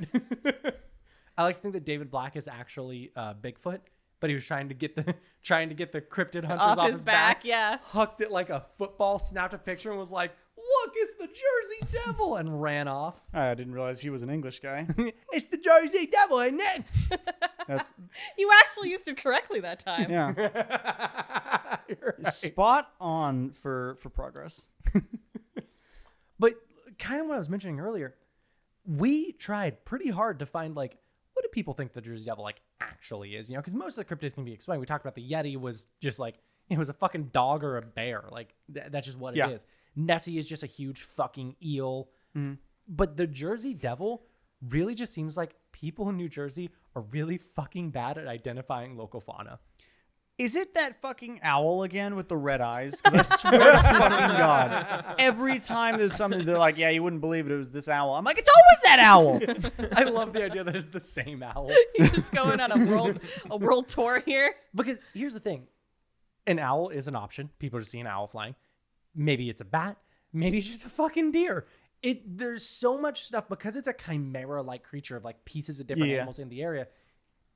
I like to think that David Black is actually Bigfoot, but he was trying to get the cryptid hunters off his back. Yeah. Hucked it like a football, snapped a picture, and was like, "Look, it's the Jersey Devil," and ran off. I didn't realize he was an English guy. It's the Jersey Devil, isn't it? That's You actually used it correctly that time. yeah. Right. Spot on for progress. But kind of what I was mentioning earlier, we tried pretty hard to find like, what do people think the Jersey Devil like actually is? Because most of the cryptids can be explained. We talked about the Yeti was just like, it was a fucking dog or a bear. Like that's just what it is. Nessie is just a huge fucking eel. But the Jersey Devil really just seems like people in New Jersey are really fucking bad at identifying local fauna. Is it that fucking owl again with the red eyes? Because I swear to fucking God, every time there's something, they're like, yeah, you wouldn't believe it was this owl. I'm like, it's always that owl. I love the idea that it's the same owl. He's just going on a world tour here. Because here's the thing. An owl is an option. People just see an owl flying. Maybe it's a bat. Maybe it's just a fucking deer. There's so much stuff because it's a chimera-like creature of like pieces of different animals in the area.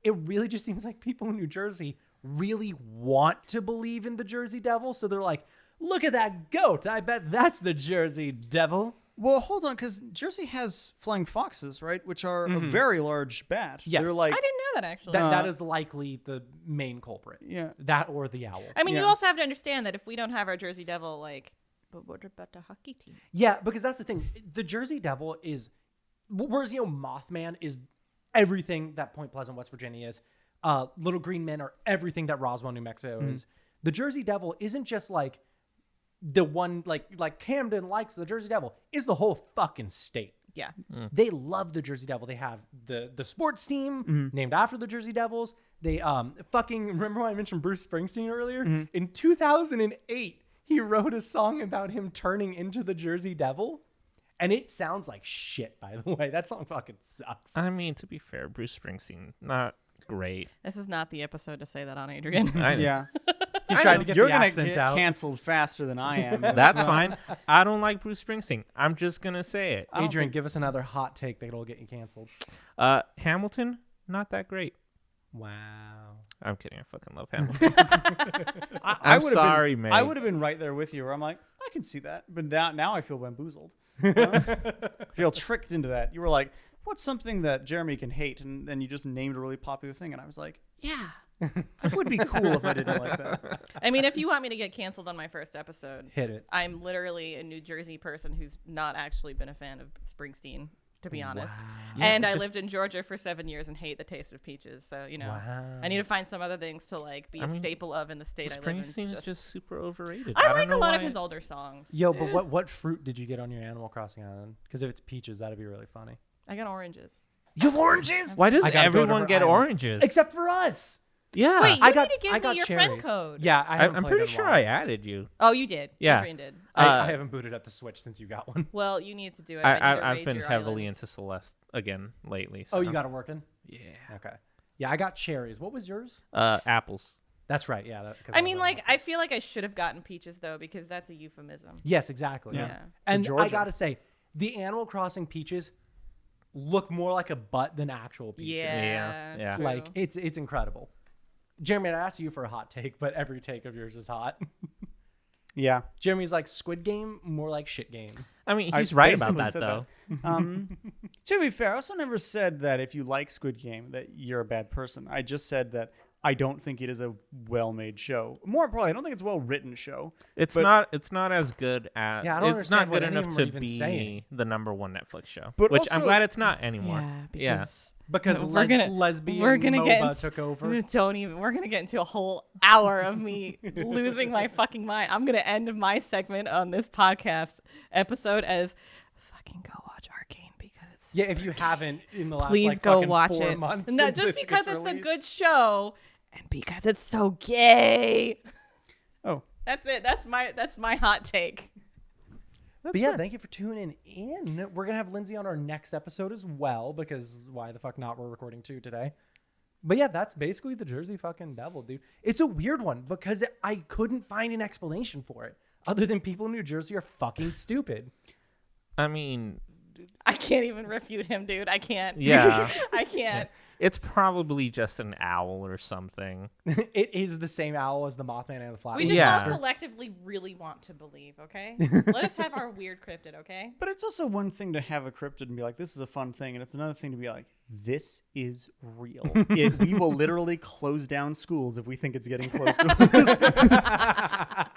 It really just seems like people in New Jersey really want to believe in the Jersey Devil. So they're like, look at that goat. I bet that's the Jersey Devil. Well, hold on, because Jersey has flying foxes, right? Which are a very large bat. Yes. They're like, I didn't know that, actually. That is likely the main culprit. Yeah. That or the owl. I mean, you also have to understand that if we don't have our Jersey Devil, like, but what about the hockey team? Yeah, because that's the thing. The Jersey Devil is, whereas, Mothman is everything that Point Pleasant, West Virginia is. Little Green Men are everything that Roswell, New Mexico is. The Jersey Devil isn't just like the one, like Camden likes the Jersey Devil, is the whole fucking state. Yeah. They love the Jersey Devil. They have the sports team named after the Jersey Devils. They remember when I mentioned Bruce Springsteen earlier? In 2008, he wrote a song about him turning into the Jersey Devil. And it sounds like shit, by the way. That song fucking sucks. I mean, to be fair, Bruce Springsteen, not great. This is not the episode to say that on, Adrian. yeah. He's trying to get You're the gonna accent get out. canceled faster than I am. That's fine. I don't like Bruce Springsteen. I'm just going to say it. Adrian, give us another hot take that'll get you canceled. Hamilton, not that great. Wow. I'm kidding. I fucking love Hamilton. I'm sorry, man. I would have been right there with you where I'm like, I can see that. But now I feel bamboozled. I feel tricked into that. You were like, what's something that Jeremy can hate? And then you just named a really popular thing. And I was like, yeah, it would be cool if I didn't like that. I mean, if you want me to get canceled on my first episode, hit it. I'm literally a New Jersey person who's not actually been a fan of Springsteen, to be honest. Yeah, and I lived in Georgia for 7 years and hate the taste of peaches. So, I need to find some other things to like be a staple of in the state I live in. Springsteen is just super overrated. I like a lot of his older songs. Yo, but what fruit did you get on your Animal Crossing island? Because if it's peaches, that'd be really funny. I got oranges. You have oranges? Why does everyone get oranges? Except for us. Yeah. Wait, you need to give me your friend code. Yeah, I'm pretty sure I added you. Oh, you did. Yeah. Adrian did. I haven't booted up the Switch since you got one. Well, you need to do it. I've been heavily into Celeste again lately. So. Oh, you got it working? Yeah. Okay. Yeah, I got cherries. What was yours? Apples. That's right. Yeah. I mean, I feel like I should have gotten peaches though, because that's a euphemism. Yes, exactly. Yeah. And I gotta say, the Animal Crossing peaches look more like a butt than actual peaches. Yeah. True. Like it's incredible. Jeremy, I asked you for a hot take, but every take of yours is hot. Yeah. Jeremy's like Squid Game, more like shit game. I mean, he's right about that, said though. To be fair, I also never said that if you like Squid Game that you're a bad person. I just said that I don't think it is a well-made show. More importantly, I don't think it's a well-written show. It's not as good as it's not good enough to be saying. the number one Netflix show. But which also, I'm glad it's not anymore. Yeah, because lesbian MOBA took over. We're gonna get into a whole hour of me losing my fucking mind. I'm gonna end my segment on this podcast episode as fucking go watch Arcane because it's if you haven't in the last please go watch 4 it. months. No, just because it's a good show and because it's so gay. Oh, that's it. That's my hot take. But yeah, thank you for tuning in. We're going to have Lindsey on our next episode as well, because why the fuck not? We're recording 2 today. But yeah, that's basically the Jersey fucking Devil, dude. It's a weird one because I couldn't find an explanation for it other than people in New Jersey are fucking stupid. I mean, I can't even refute him, dude. I can't. Yeah. I can't. It's probably just an owl or something. It is the same owl as the Mothman and the Flat. We just all collectively really want to believe, okay? Let us have our weird cryptid, okay? but it's also one thing to have a cryptid and be like, this is a fun thing. And it's another thing to be like, this is real. We will literally close down schools if we think it's getting close to us.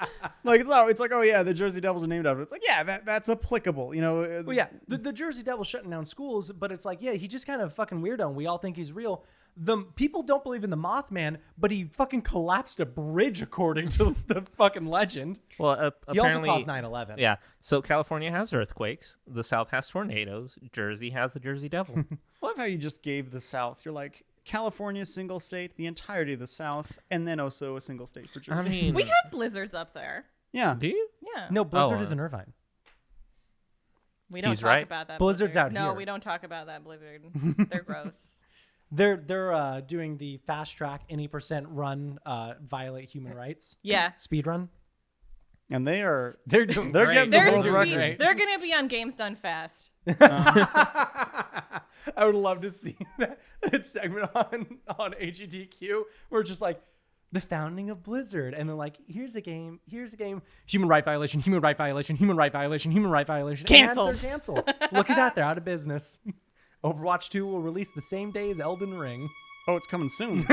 Like it's like, oh yeah, the Jersey Devils are named after. It's like, yeah, that's applicable. You know. Well, yeah, the Jersey Devils shutting down schools, but it's like, yeah, he just kind of fucking weirdo, and we all think he's real. The people don't believe in the Mothman, but he fucking collapsed a bridge according to the fucking legend. Well, he also apparently, caused 9/11. Yeah. So California has earthquakes. The South has tornadoes. Jersey has the Jersey Devil. I love how you just gave the South. You're like, California, single state, the entirety of the South, and then also a single state for Jersey. I mean, we have blizzards up there. Yeah. Do you? Yeah. No, Blizzard is in Irvine. We don't He's talk right. about that. Blizzard's blizzard. out No, here. we don't talk about that blizzard. They're gross. They're doing the fast track any percent run violate human rights. Yeah. Speed run. And they're doing they're great. getting They're the world sweet. record. They're gonna be on Games Done Fast. I would love to see that segment on HETQ where it's just like the founding of Blizzard, and they're like, here's a game, human right violation, human right violation, human right violation, human right violation. Canceled. And they're canceled. Look at that, they're out of business. Overwatch 2 will release the same day as Elden Ring. Oh, it's coming soon.